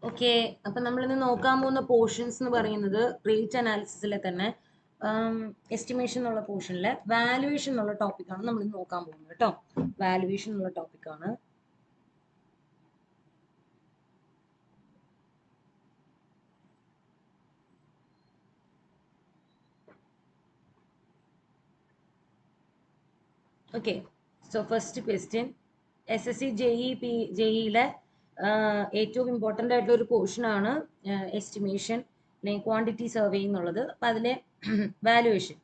Okay, അപ്പം നമ്മളിന്ന് നോക്കാൻ പോകുന്ന പോർഷൻസ് എന്ന് പറയുന്നത് റേറ്റ് അനാലിസിസിലെ തന്നെ എസ്റ്റിമേഷൻ എന്നുള്ള പോർഷനിലെ വാലുവേഷൻ എന്നുള്ള ടോപ്പിക്കാണ് നമ്മൾ നോക്കാൻ പോകുന്നത് കേട്ടോ. വാലുവേഷൻ എന്നുള്ള ടോപ്പിക്കാണ്. Okay, so first question SSC ജെഇയിലെ ഏറ്റവും ഇമ്പോർട്ടൻ്റ് ആയിട്ടുള്ള ഒരു പോർഷൻ ആണ് എസ്റ്റിമേഷൻ ക്വാണ്ടിറ്റി സർവേ എന്നുള്ളത്. അപ്പം അതിലെ valuation.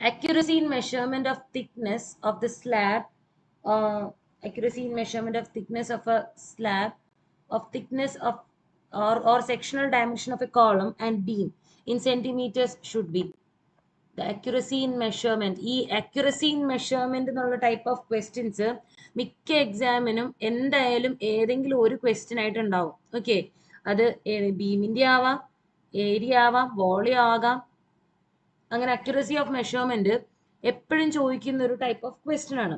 Accuracy in measurement of thickness of the slab, accuracy in measurement of thickness of a slab, of thickness of or sectional dimension of a column and beam in centimeters should be. The accuracy in measurement. ഈ accuracy in measurement എന്നുള്ള type of questions മിക്ക എക്സാമിനും എന്തായാലും ഏതെങ്കിലും ഒരു question ആയിട്ട് ഉണ്ടാവും. Okay, അത് ബീമിന്റെ ആവാം, ഏരിയ ആവാം, വോളിയം ആകാം. അങ്ങനെ അക്യുറസി ഓഫ് മെഷർമെന്റ് എപ്പോഴും ചോദിക്കുന്ന ഒരു ടൈപ്പ് ഓഫ് ക്വസ്റ്റ്യൻ ആണ്.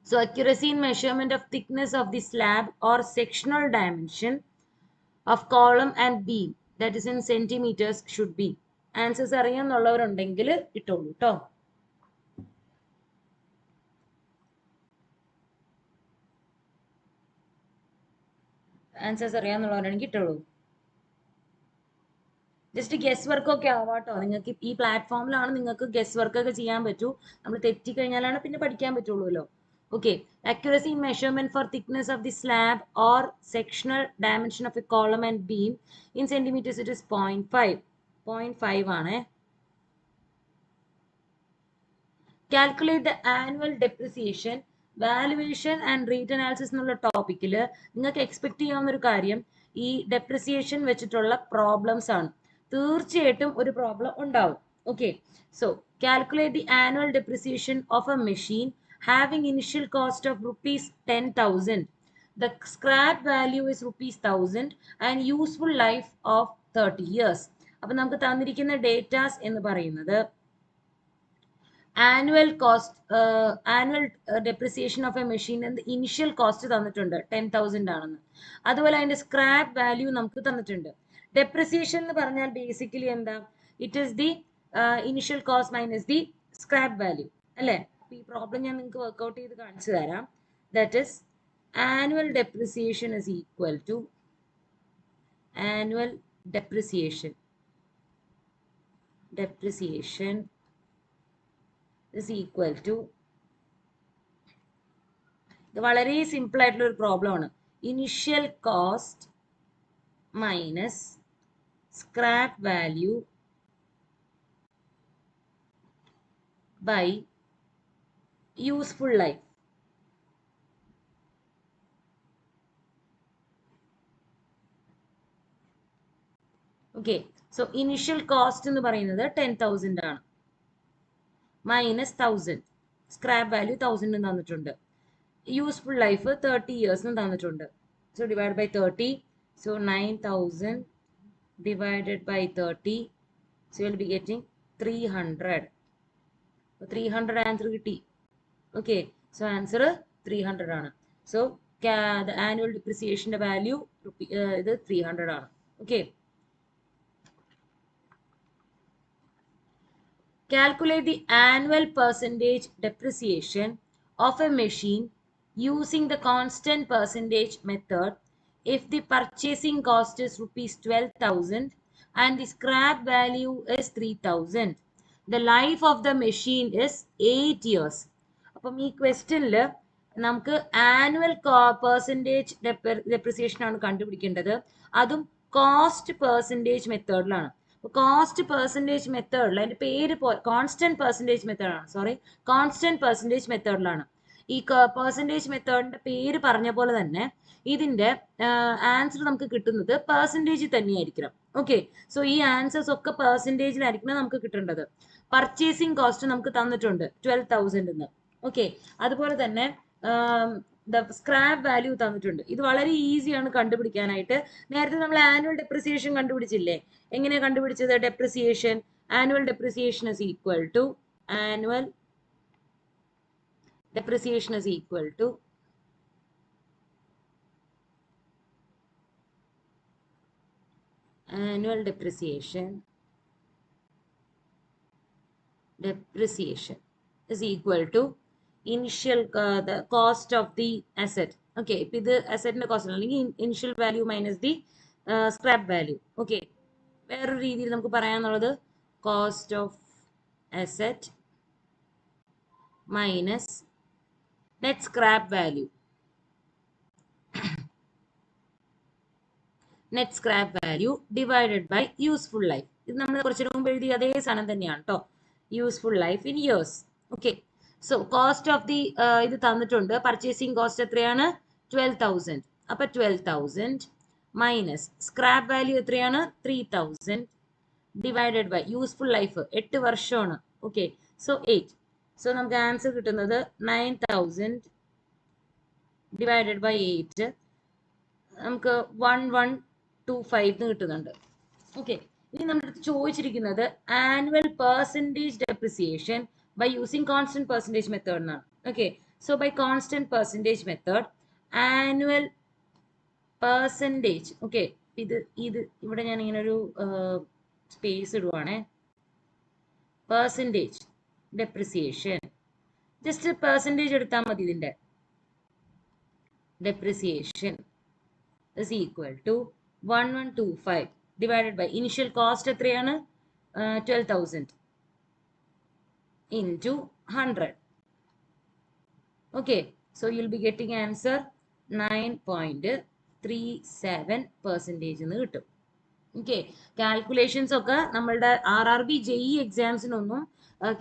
So accuracy in measurement of thickness of the slab or sectional dimension of column and beam that is in centimeters should be. Answers അറിയാമെന്നുള്ളവരുണ്ടെങ്കിൽ ഇട്ടോളൂ കേട്ടോ. ആൻസേഴ്സ് അറിയാമെന്നുള്ളവരാണെങ്കിൽ ഇട്ടോളൂ. ജസ്റ്റ് ഗസ് വർക്ക് ഒക്കെ ആവാട്ടോ. നിങ്ങൾക്ക് ഈ പ്ലാറ്റ്ഫോമിലാണ് നിങ്ങൾക്ക് ഗസ് വർക്ക് ഒക്കെ ചെയ്യാൻ പറ്റൂ. നമ്മൾ തെറ്റിക്കഴിഞ്ഞാലാണ് പിന്നെ പഠിക്കാൻ പറ്റുള്ളൂല്ലോ. Okay, accuracy in measurement for thickness of the slab or sectional dimension of a column and beam in centimeters it is 0.5. 0.5 ആണ്. Calculate the annual depreciation. Valuation and rate analysis എന്നുള്ള ടോപ്പിക്കിൽ നിങ്ങൾക്ക് എക്സ്പെക്ട് ചെയ്യാവുന്ന ഒരു കാര്യം ഈ ഡെപ്രിസിയേഷൻ വെച്ചിട്ടുള്ള problems ആണ്. തീർച്ചയായിട്ടും ഒരു പ്രോബ്ലം ഉണ്ടാവും. Okay, so calculate the annual depreciation of A machine having initial cost of rupees 10,000. The scrap value is rupees 1,000 and useful life of 30 years. അപ്പോൾ നമുക്ക് തന്നിരിക്കുന്ന ഡേറ്റാസ് എന്ന് പറയുന്നത് annual cost, annual depreciation of A machine എന്ന് initial cost തന്നിട്ടുണ്ട് 10,000 ആണെന്ന്. അതുപോലെ അതിന്റെ സ്ക്രാപ്പ് വാല്യൂ നമുക്ക് തന്നിട്ടുണ്ട്. ഡെപ്രിസിയേഷൻ എന്ന് പറഞ്ഞാൽ ബേസിക്കലി എന്താ? It is the initial cost minus the scrap value അല്ലേ? ഈ പ്രോബ്ലം ഞാൻ നിങ്ങൾക്ക് വർക്ക്ഔട്ട് ചെയ്ത് കാണിച്ചു തരാം. That is annual depreciation is equal to annual depreciation is equal to, ഇത് വളരെ സിമ്പിൾ ആയിട്ടുള്ള ഒരു പ്രോബ്ലം ആണ്. Initial cost minus scrap value by useful life. Okay, so initial cost എന്ന് പറയുന്നത് 10,000 ആണ്, മൈനസ് 1000, സ്ക്രാപ്പ് വാല്യൂ 1000 തന്നിട്ടുണ്ട്, യൂസ്ഫുൾ ലൈഫ് 30 years തന്നിട്ടുണ്ട്. So divide by 30, so 9,000 divided by 30, so you will be getting 300. 300 answer കിട്ടി. Okay, so answer 300 ആണ്. So the annual depreciation value ഇത് 300 ആണ്. Okay, calculate the annual percentage depreciation of a machine using the constant percentage method if the purchasing cost is rupees 12,000 and the scrap value is 3,000. The life of the machine is 8 years. അപ്പം ഈ ക്വസ്റ്റ്യനിൽ നമുക്ക് annual percentage depreciation ആണ് കണ്ടുപിടിക്കേണ്ടത്. അതും cost percentage മെത്തേഡിലാണ്. Cost percentage മെത്തേഡിൽ അതിൻ്റെ പേര് കോൺസ്റ്റന്റ് പെർസെൻറ്റേജ് മെത്തേഡാണ്. കോൺസ്റ്റന്റ് പെർസെൻറ്റേജ് മെത്തേഡിലാണ്. ഈ പെർസെൻറ്റേജ് മെത്തേഡിന്റെ പേര് പറഞ്ഞ പോലെ തന്നെ ഇതിന്റെ ആൻസർ നമുക്ക് കിട്ടുന്നത് പെർസെൻറ്റേജിൽ തന്നെയായിരിക്കണം. ഓക്കെ, സോ ഈ ആൻസേഴ്സ് ഒക്കെ പെർസെൻറ്റേജിലായിരിക്കണം നമുക്ക് കിട്ടേണ്ടത്. പർച്ചേസിങ് കോസ്റ്റ് നമുക്ക് തന്നിട്ടുണ്ട് 12,000 എന്ന്. ഓക്കെ, അതുപോലെ തന്നെ സ്ക്രാപ്പ് വാല്യൂ തന്നിട്ടുണ്ട്. ഇത് വളരെ ഈസിയാണ് കണ്ടുപിടിക്കാനായിട്ട്. നേരത്തെ നമ്മൾ ആനുവൽ ഡെപ്രിസിയേഷൻ കണ്ടുപിടിച്ചില്ലേ? എങ്ങനെയാണ് കണ്ടുപിടിച്ചത്? Depreciation, annual depreciation is equal to annual depreciation is equal to annual depreciation is equal to initial the cost of the asset. Okay, this asset cost initial value minus the scrap value. Okay, വേറൊരു രീതിയിൽ നമുക്ക് പറയാനുള്ളത് cost of asset minus net scrap value. Net scrap value divided by useful life. ഇത് നമ്മൾ കുറച്ചു മുമ്പ് എഴുതിയ അതേ സാധനം തന്നെയാണ് കേട്ടോ. Useful life in years. Okay. So cost of the ഇത് തന്നിട്ടുണ്ട്. Purchasing cost എത്രയാണ്? 12,000. അപ്പോൾ 12,000 minus scrap value എത്രയാണ്? 3,000 divided by useful life 8 വർഷമാണ്. Okay. So 8. So നമുക്ക് ആൻസർ കിട്ടുന്നത് 9,000 divided by 8. നമുക്ക് 1125 കിട്ടുന്നുണ്ട്. ഓക്കെ, ഇനി നമ്മുടെ അടുത്ത് ചോദിച്ചിരിക്കുന്നത് annual percentage depreciation by using constant percentage method എന്നാണ്. Okay, so by constant percentage method annual percentage. Okay, ഇത് ഇവിടെ ഞാൻ ഇങ്ങനെ ഒരു സ്പേസ് ഇടുവാണേ. പെർസെൻറ്റേജ് ഡെപ്രിസിയേഷൻ ജസ്റ്റ് പെർസെൻറ്റേജ് എടുത്താൽ മതി. ഇതിന്റെ depreciation is equal to 1125 divided by initial cost എത്രയാണ്? 12,000 into 100. Okay, so you'll be getting answer 9.37% എന്ന് കിട്ടും. Okay, calculations ഒക്കെ നമ്മളുടെ RRB JE എക്സാംസിനൊന്നും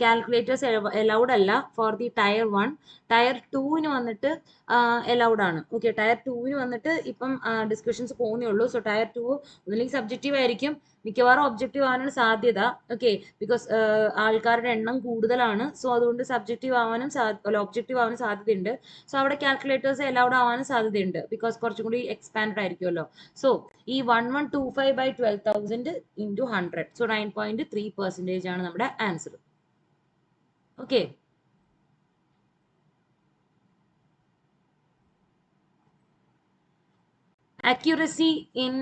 calculators allowed അല്ല for the tier 1. tier 2 വന്നിട്ട് allowed ആണ്. Okay, tier 2 വന്നിട്ട് ഇപ്പം ഡിസ്കഷൻസ് പോകുന്നേ ഉള്ളൂ. സോ tier 2 ഒന്നുമില്ലെങ്കിൽ സബ്ജക്റ്റീവ് ആയിരിക്കും, മിക്കവാറും ഒബ്ജക്റ്റീവ് ആവാനാണ് സാധ്യത. ഓക്കെ, ബിക്കോസ് ആൾക്കാരുടെ എണ്ണം കൂടുതലാണ്. സോ അതുകൊണ്ട് സബ്ജക്റ്റീവ് ആവാനും ഒബ്ജക്റ്റീവ് ആവാനും സാധ്യതയുണ്ട്. സോ അവിടെ കാൽക്കുലേറ്റേഴ്സ് allowed ആവാനും സാധ്യതയുണ്ട്, ബിക്കോസ് കുറച്ചും കൂടി എക്സ്പാൻഡ് ആയിരിക്കുമല്ലോ. സോ ഈ 1125 by 12,000 into 100. സോ 9.3% ആണ് നമ്മുടെ answer. Okay, accuracy in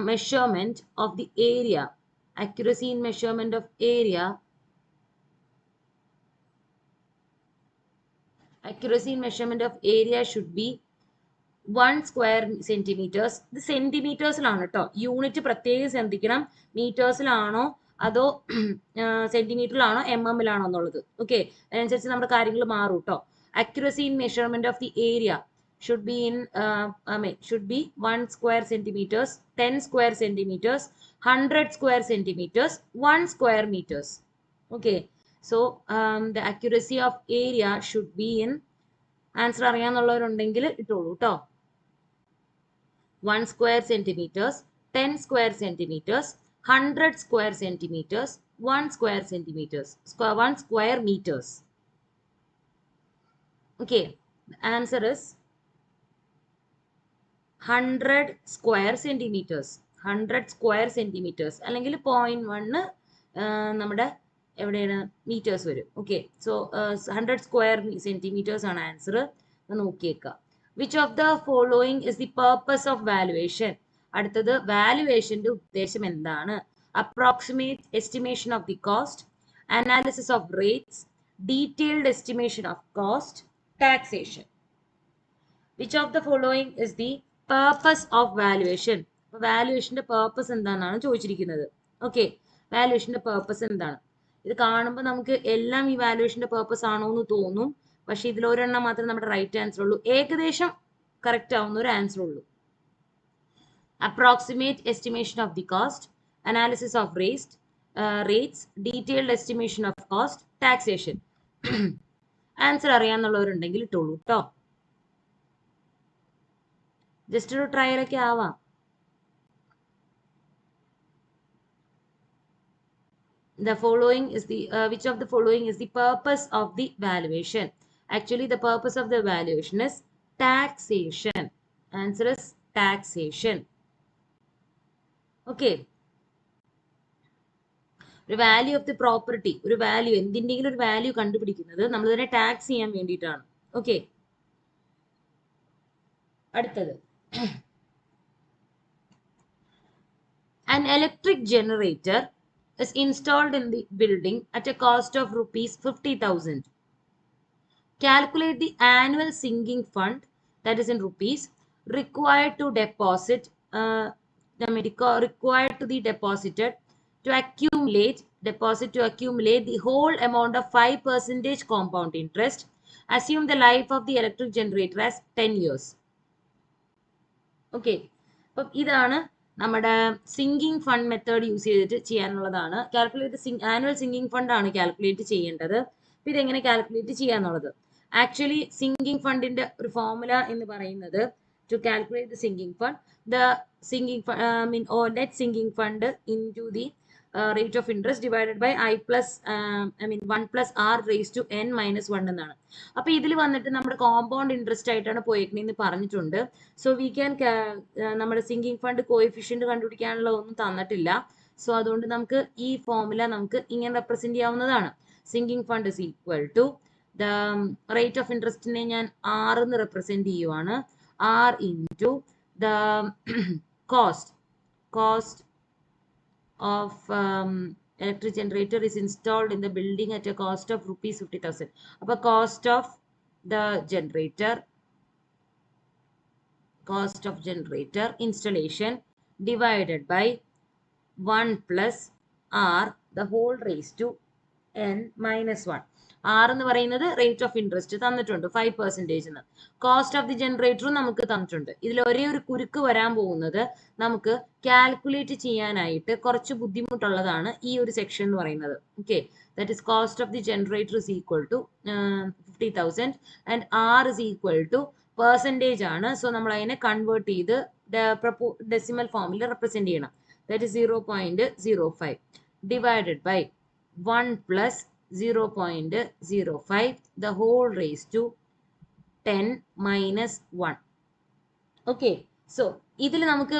measurement of the area. Accuracy in measurement of area. Accuracy in measurement of area should be 1 square centimeters. ഇത് സെന്റിമീറ്റേഴ്സിലാണ് കേട്ടോ. യൂണിറ്റ് പ്രത്യേകം ശ്രദ്ധിക്കണം, മീറ്റേഴ്സിലാണോ അതോ സെന്റിമീറ്ററിലാണോ mmലാണോ എന്നുള്ളത്. ഓക്കെ, അതിനനുസരിച്ച് നമ്മുടെ കാര്യങ്ങൾ മാറും കേട്ടോ. Accuracy in measurement of the area should be in should be 1 square centimeters, 10 square centimeters, 100 square centimeters, 1 square meters. Okay, so the accuracy of area should be in, answer അറിയാന്നുള്ളവരുണ്ടെങ്കിൽ ഇട്ടോളൂ കേട്ടോ. 1 square centimeters, 10 square centimeters, 100 square centimeters, 1 square centimeters, 1 square meters. Okay, the answer is 100 square centimeters. 100 square centimeters അല്ലെങ്കിൽ 0.1 നമ്മുടെ എവിടെയാണ് meters വരും. Okay, so 100 square centimeters ആണ് answer. നോക്കിയേക്കാം. Which of the following is the purpose of valuation? അടുത്തത് വാലുവേഷന്റെ ഉദ്ദേശം എന്താണ്? Approximate estimation of the cost, analysis of rates, detailed estimation of cost, taxation. Which of the following is the purpose of valuation? വാലുവേഷന്റെ purpose എന്താണെന്നാണ് ചോദിച്ചിരിക്കുന്നത്. Okay, വാലുവേഷന്റെ purpose എന്താണ്? ഇത് കാണുമ്പോൾ നമുക്ക് എല്ലാം ഈ വാലുവേഷന്റെ പേർപ്പസ് ആണോ എന്ന് തോന്നും, പക്ഷെ ഇതിൽ ഒരെണ്ണം മാത്രമേ നമ്മുടെ റൈറ്റ് ആൻസർ ഉള്ളൂ, ഏകദേശം കറക്റ്റ് ആവുന്ന ഒരു ആൻസർ ഉള്ളൂ. Approximate estimation of the cost, analysis of rates, detailed estimation of cost, taxation. Answer അറിയാന്നുള്ളവരുണ്ടെങ്കിൽ ഇട്ടോളൂ കേട്ടോ. ജസ്റ്റ് ഒരു ട്രയലൊക്കെ ആവാം. The following is the which of the following is the purpose of the valuation? Actually, the purpose of the valuation is taxation. Answer is taxation. Okay. ഒരു value of the property, ഒരു value എന്തിൻ്റെങ്കിലും ഒരു value കണ്ടുപിടിക്കുന്നത് നമ്മൾ തന്നെ tax ചെയ്യാൻ വേണ്ടിയിട്ടാണ്. Okay, അടുത്തത് An electric generator is installed in the building at a cost of rupees 50,000. Calculate the annual sinking fund, that is in rupees, required to deposit, required to be deposited to accumulate the whole amount of 5% compound interest. Assume the life of the electric generator as 10 years. Okay, അപ്പം ഇതാണ് നമ്മുടെ sinking fund method use ചെയ്തിട്ട് ചെയ്യാനുള്ളതാണ്. Calculate annual sinking fund ആണ് calculate ചെയ്യേണ്ടത്. അപ്പം ഇതെങ്ങനെ calculate ചെയ്യാന്നുള്ളത്, actually sinking ഫണ്ടിന്റെ ഒരു ഫോർമുല എന്ന് പറയുന്നത്, to calculate the sinking fund, the sinking net sinking fund into the rate of interest divided by 1 plus r raised to n minus 1 എന്നാണ്. അപ്പൊ ഇതിൽ വന്നിട്ട് നമ്മുടെ കോമ്പൗണ്ട് ഇൻട്രസ്റ്റ് ആയിട്ടാണ് പോയേക്കണെന്ന് പറഞ്ഞിട്ടുണ്ട്. സോ വി ക്യാൻ നമ്മുടെ സിങ്കിങ് ഫണ്ട് കോഎഫിഷ്യന്റ് കണ്ടുപിടിക്കാനുള്ള ഒന്നും തന്നിട്ടില്ല. സോ അതുകൊണ്ട് നമുക്ക് ഈ ഫോർമുല നമുക്ക് ഇങ്ങനെ റെപ്രസെന്റ് ചെയ്യാവുന്നതാണ്. Sinking fund is equal to the rate of ഇൻട്രസ്റ്റിനെ ഞാൻ ആർ എന്ന് റെപ്രസെന്റ് ചെയ്യുവാണ്. R into the cost of electric generator is installed in the building at a cost of rupees 50,000. Appa cost of generator installation divided by 1 plus r the whole raised to n minus 1. R എന്ന് പറയുന്നത് rate of interest തന്നിട്ടുണ്ട് 5% എന്ന്. Cost of the ജനറേറ്ററും നമുക്ക് തന്നിട്ടുണ്ട്. ഇതിൽ ഒരേ ഒരു കുരുക്ക് വരാൻ പോകുന്നത്, നമുക്ക് കാൽക്കുലേറ്റ് ചെയ്യാനായിട്ട് കുറച്ച് ബുദ്ധിമുട്ടുള്ളതാണ് ഈ ഒരു സെക്ഷൻ എന്ന് പറയുന്നത്. Okay, that is cost of the generator is equal to 50,000 and R is equal to percentage ആണ്. സോ നമ്മൾ അതിനെ കൺവേർട്ട് ചെയ്ത് ഡെസിമൽ ഫോമിൽ റെപ്രസെന്റ് ചെയ്യണം. That is 0.05 divided by 1 plus 0.05 the whole raised to 10 minus 1. Okay, so ഇതിൽ നമുക്ക്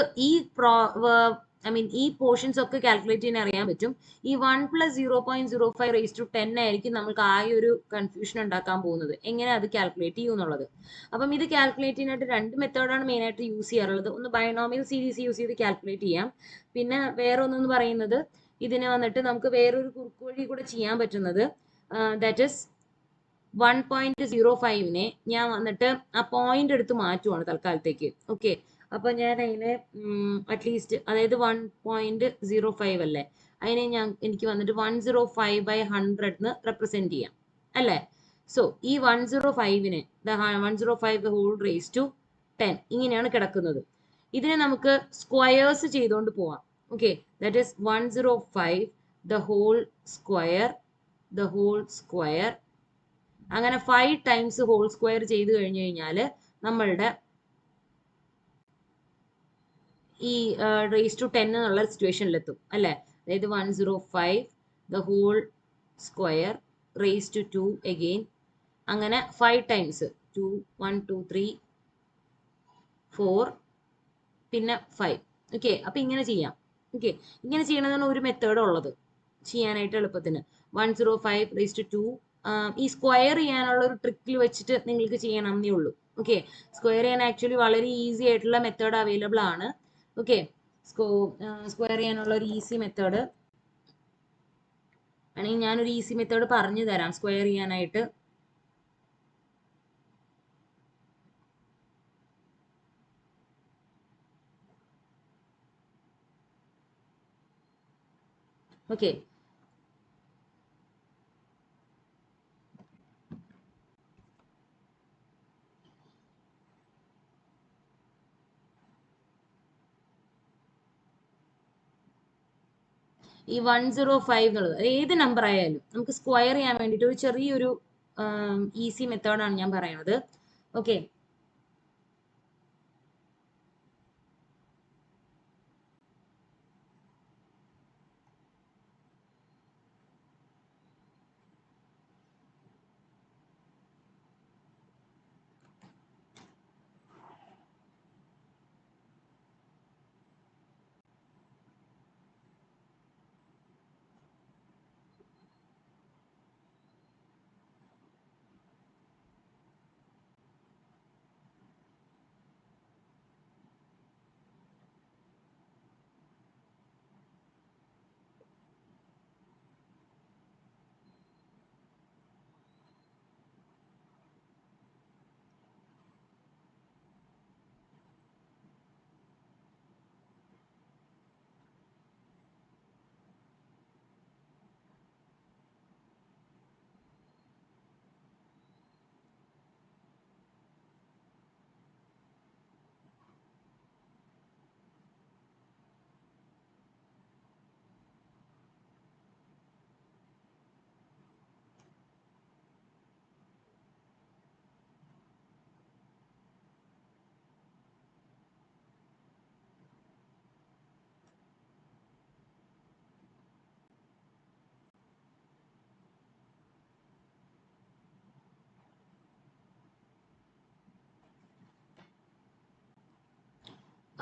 ഈ portions ഒക്കെ കാൽക്കുലേറ്റ് ചെയ്യാൻ അറിയാൻ പറ്റും. ഈ 1 plus 0.05 raised to 10 ആയിരിക്കും നമുക്ക് ആ ഒരു കൺഫ്യൂഷൻ ഉണ്ടാക്കാൻ പോകുന്നത്, എങ്ങനെ അത് കാൽക്കുലേറ്റ് ചെയ്യും എന്നുള്ളത്. അപ്പം ഇത് കാൽക്കുലേറ്റ് ചെയ്യാനായിട്ട് രണ്ട് മെത്തേഡാണ് മെയിൻ ആയിട്ട് യൂസ് ചെയ്യാറുള്ളത്. ഒന്ന് ബൈനോമിയൽ സീരീസ് യൂസ് ചെയ്ത് കാൽക്കുലേറ്റ് ചെയ്യാം. പിന്നെ വേറെ ഒന്നെന്ന് പറയുന്നത്, ഇതിനെ വന്നിട്ട് നമുക്ക് വേറൊരു കുറുക്ക് വഴി കൂടെ ചെയ്യാൻ പറ്റുന്നത്, ദാറ്റ് ഇസ് 1.05നെ ഞാൻ വന്നിട്ട് ആ പോയിന്റ് എടുത്ത് മാറ്റുവാണ് തൽക്കാലത്തേക്ക്. ഓക്കെ, അപ്പൊ ഞാൻ അതിനെ അറ്റ്ലീസ്റ്റ്, അതായത് 1.05 അല്ലേ, അതിനെ എനിക്ക് വന്നിട്ട് 105/100 എന്ന് റെപ്രസെന്റ് ചെയ്യാം അല്ലേ. സോ ഈ 105നെ 105 the whole raised to 10 ഇങ്ങനെയാണ് കിടക്കുന്നത്. ഇതിനെ നമുക്ക് സ്ക്വയേഴ്സ് ചെയ്തുകൊണ്ട് പോവാം. Okay, that is 105 the whole square. അങ്ങനെ 5 times ഹോൾ സ്ക്വയർ ചെയ്ത് കഴിഞ്ഞു കഴിഞ്ഞാൽ നമ്മളുടെ ഈ റേസ് ടു 10 എന്നുള്ള സിറ്റുവേഷനിലെത്തും അല്ലേ. അതായത് 105 the whole square raised to 2 again, അങ്ങനെ 5 times 2 1 2 3 4 പിന്നെ 5. ഓക്കെ, അപ്പൊ ഇങ്ങനെ ചെയ്യാം. ഓക്കെ, ഇങ്ങനെ ചെയ്യണതാണ് ഒരു മെത്തേഡ് ഉള്ളത് ചെയ്യാനായിട്ട് എളുപ്പത്തിന്. 105 raised to 2 ഈ സ്ക്വയർ ചെയ്യാനുള്ള ഒരു ട്രിക്കിൽ വെച്ചിട്ട് നിങ്ങൾക്ക് ചെയ്യണം എന്നേ ഉള്ളൂ. ഓക്കെ, സ്ക്വയർ ചെയ്യാൻ ആക്ച്വലി വളരെ ഈസി ആയിട്ടുള്ള മെത്തേഡ് അവൈലബിൾ ആണ്. ഓക്കെ, സ്ക്വയർ ചെയ്യാനുള്ള ഒരു ഈസി മെത്തേഡ് ആണെങ്കിൽ ഞാനൊരു ഈസി മെത്തേഡ് പറഞ്ഞു തരാം സ്ക്വയർ ചെയ്യാനായിട്ട്. ഓക്കെ, ഈ 105 എന്നുള്ളത് ഏത് നമ്പർ ആയാലും നമുക്ക് സ്ക്വയർ ചെയ്യാൻ വേണ്ടിയിട്ട് ഒരു ചെറിയൊരു ഈസി മെത്തേഡാണ് ഞാൻ പറയുന്നത്. ഓക്കെ,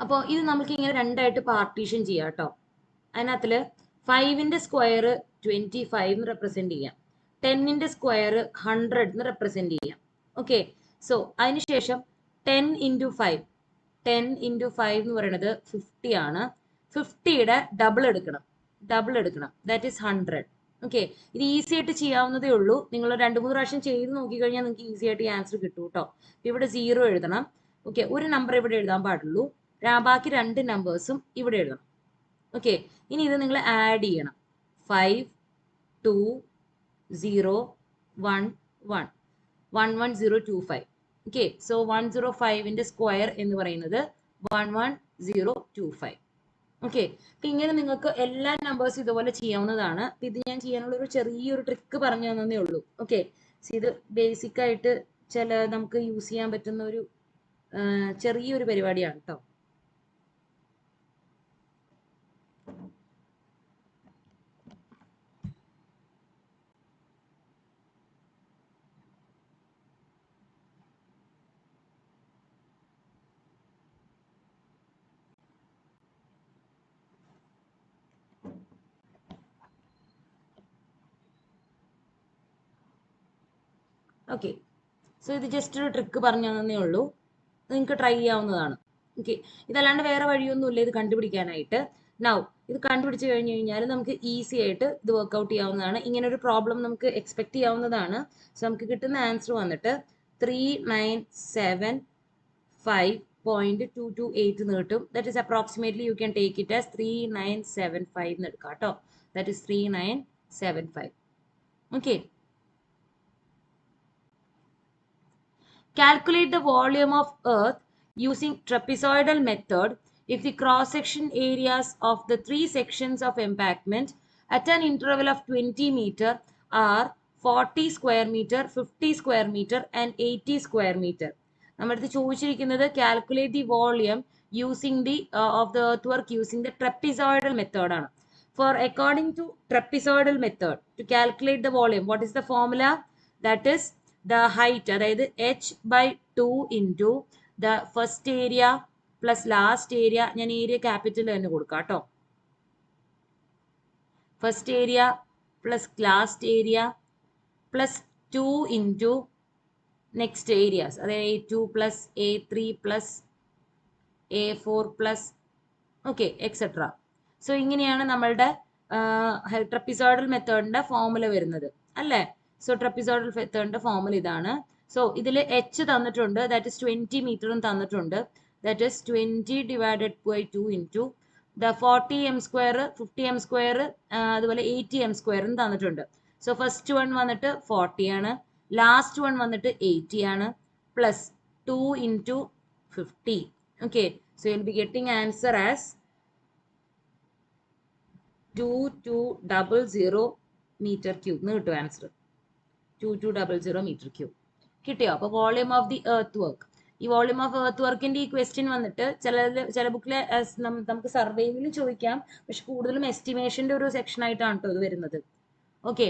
അപ്പോൾ ഇത് നമുക്ക് ഇങ്ങനെ രണ്ടായിട്ട് പാർട്ടീഷൻ ചെയ്യാം കേട്ടോ. അതിനകത്തിൽ 5ന്റെ സ്ക്വയർ 25 എന്ന് റെപ്രസെന്റ് ചെയ്യാം, 10ന്റെ സ്ക്വയർ 100 എന്ന് റെപ്രസെന്റ് ചെയ്യാം. ഓക്കെ, സോ അതിനുശേഷം 10 ഇൻറ്റു 5, 10 ഇൻറ്റു 5 എന്ന് പറയുന്നത് 50 ആണ്. 50യുടെ ഡബിൾ എടുക്കണം, ദാറ്റ് ഈസ് 100. ഓക്കെ, ഇത് ഈസി ആയിട്ട് ചെയ്യാവുന്നതേ ഉള്ളൂ. നിങ്ങൾ 2-3 പ്രാവശ്യം ചെയ്ത് നോക്കിക്കഴിഞ്ഞാൽ നിങ്ങൾക്ക് ഈസി ആയിട്ട് ഈ ആൻസർ കിട്ടും കേട്ടോ. ഇവിടെ 0 എഴുതണം. ഓക്കെ, ഒരു നമ്പർ ഇവിടെ എഴുതാൻ പാടുള്ളൂ, ബാക്കി 2 നമ്പേഴ്സും ഇവിടെ എഴുതണം. ഓക്കെ, ഇനി ഇത് നിങ്ങൾ ആഡ് ചെയ്യണം. 5 2 0 1 1 11025. ഓക്കെ, സോ 105ന്റെ സ്ക്വയർ എന്ന് പറയുന്നത് 11025. ഓക്കെ, അപ്പൊ ഇങ്ങനെ നിങ്ങൾക്ക് എല്ലാ നമ്പേഴ്സും ഇതുപോലെ ചെയ്യാവുന്നതാണ്. ഇത് ഞാൻ ചെയ്യാനുള്ള ഒരു ചെറിയൊരു ട്രിക്ക് പറഞ്ഞു തന്നേ ഉള്ളൂ. ഓക്കെ, ഇത് ബേസിക് ആയിട്ട് നമുക്ക് യൂസ് ചെയ്യാൻ പറ്റുന്ന ഒരു ചെറിയൊരു പരിപാടിയാണ് കേട്ടോ. ഓക്കെ, സോ ഇത് ജസ്റ്റ് ഒരു ട്രിക്ക് പറഞ്ഞു തന്നേ ഉള്ളൂ, നിങ്ങൾക്ക് ട്രൈ ചെയ്യാവുന്നതാണ്. ഓക്കെ, ഇതല്ലാണ്ട് വേറെ വഴിയൊന്നുമില്ല ഇത് കണ്ടുപിടിക്കാനായിട്ട്. നൗ ഇത് കണ്ടുപിടിച്ച് കഴിഞ്ഞ് കഴിഞ്ഞാൽ നമുക്ക് ഈസി ആയിട്ട് ഇത് വർക്ക്ഔട്ട് ചെയ്യാവുന്നതാണ്. ഇങ്ങനെ ഒരു പ്രോബ്ലം നമുക്ക് എക്സ്പെക്ട് ചെയ്യാവുന്നതാണ്. സോ നമുക്ക് കിട്ടുന്ന ആൻസർ വന്നിട്ട് 3975.228 എന്ന് കിട്ടും. That is approximately you can take it as 3975 എന്ന് എടുക്കാം കേട്ടോ. That is 3975. Okay, calculate the volume of earth using trapezoidal method if the cross-section areas of the 3 sections of embankment at an interval of 20 meter are 40 square meter, 50 square meter and 80 square meter. നമ്മുടെ ചോദിച്ചിരിക്കുന്നത് calculate the volume using the of the earthwork using the trapezoidal method ആണ്. For according to trapezoidal method, to calculate the volume, what is the formula? That is the height, അതായത് h/2 into the first area plus last area. ഞാൻ area capital തന്നെ കൊടുക്കാം കേട്ടോ. First area plus last area plus 2 into next areas, അതായത് A2 plus A3 plus A4 plus okay etcetera. So ഇങ്ങനെയാണ് നമ്മളുടെ trapezoidal മെത്തേഡിന്റെ formula വരുന്നത് അല്ലേ. സോ ട്രപ്പിസോഡൽ മെത്തേഡിന്റെ ഫോർമുല ഇതാണ്. സോ ഇതിൽ h തന്നിട്ടുണ്ട്, ദാറ്റ് ഇസ് 20 മീറ്ററും തന്നിട്ടുണ്ട്. That is 20 divided by 2 into the 40 m square, 50 m square, അതുപോലെ 80 m സ്ക്വയറും തന്നിട്ടുണ്ട്. സോ ഫസ്റ്റ് വൺ വന്നിട്ട് 40 ആണ്, ലാസ്റ്റ് വൺ വന്നിട്ട് 80 ആണ്, plus 2 into 50. Okay, so you will be getting answer as 2200 metre cube എന്ന് കിട്ടും ആൻസർ. 2200 മീറ്റർ ക്യൂബ് കിട്ടിയോ? അപ്പോൾ volume of the earth work, ഈ വോളിയം ഓഫ് എർത്ത് വർക്കിന്റെ ഈ ക്വസ്റ്റ്യൻ വന്നിട്ട് ചില ബുക്കിലെ നമുക്ക് സർവേയിലും ചോദിക്കാം, പക്ഷെ കൂടുതലും എസ്റ്റിമേഷന്റെ ഒരു സെക്ഷൻ ആയിട്ടാണ് കേട്ടോ ഇത് വരുന്നത്. Okay,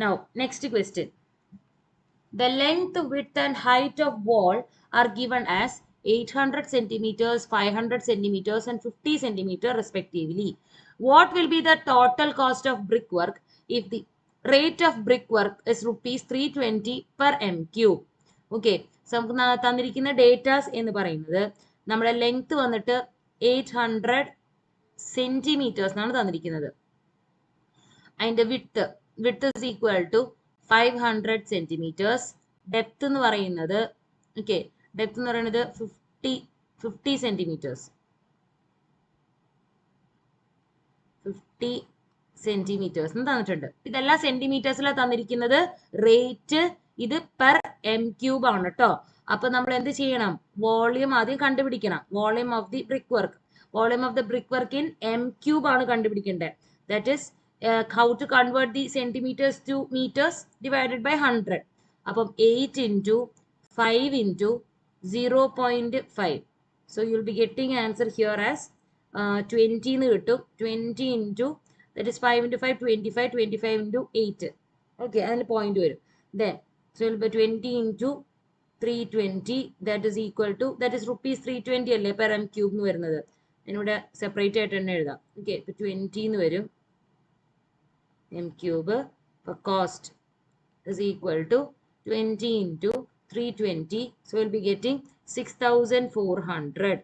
now next question. The length, width and height of wall are given as 800 centimeters, 500 centimeters and 50 centimeters respectively. What will be the total cost of brickwork if the rate of brickwork is rupees 320 per m cube? Okay, so നമുക്ക് തന്നിരിക്കുന്ന datas എന്ന് പറയുന്നത് നമ്മുടെ length വന്നിട്ട് 800 centimetres എന്നാണ് തന്നിരിക്കുന്നത്. അതിന്റെ width is equal to 500 centimeters. Depth എന്ന് പറയുന്നത് ഓക്കെ, ഡെപ്ത് എന്ന് പറയുന്നത് 50 സെന്റിമീറ്റേഴ്സ്, 50 സെന്റിമീറ്റേഴ്സ് എന്ന് തന്നിട്ടുണ്ട്. ഇതെല്ലാം സെന്റിമീറ്റേഴ്സിലാണ് തന്നിരിക്കുന്നത്. റേറ്റ് ഇത് പെർ എം ക്യൂബ് ആണ് കേട്ടോ. അപ്പൊ നമ്മൾ എന്ത് ചെയ്യണം? വോളിയം ആദ്യം കണ്ടുപിടിക്കണം. Volume of the brick work, volume of the brick work in M cube ആണ് കണ്ടുപിടിക്കേണ്ടത്. That is how to convert the centimeters to meters divided by 100. അപ്പം 8 into 5 into 0.5. So you will be getting answer here as 20 എന്ന് കിട്ടും. 20 into that is 5 into 5 25, 25 into 8. Okay, അതിന് point വരും. Then so you will be 20 into 320 that is equal to that is rupees 320 അല്ലേ per m cube എന്ന് വരുന്നത്. ഇതിനൂടെ separate ആയിട്ട് തന്നെ എഴുതാം. ഓക്കെ, ഇപ്പൊ 20 എന്ന് വരും m cube. For cost is equal to 20 into 320. So we'll be getting 6,400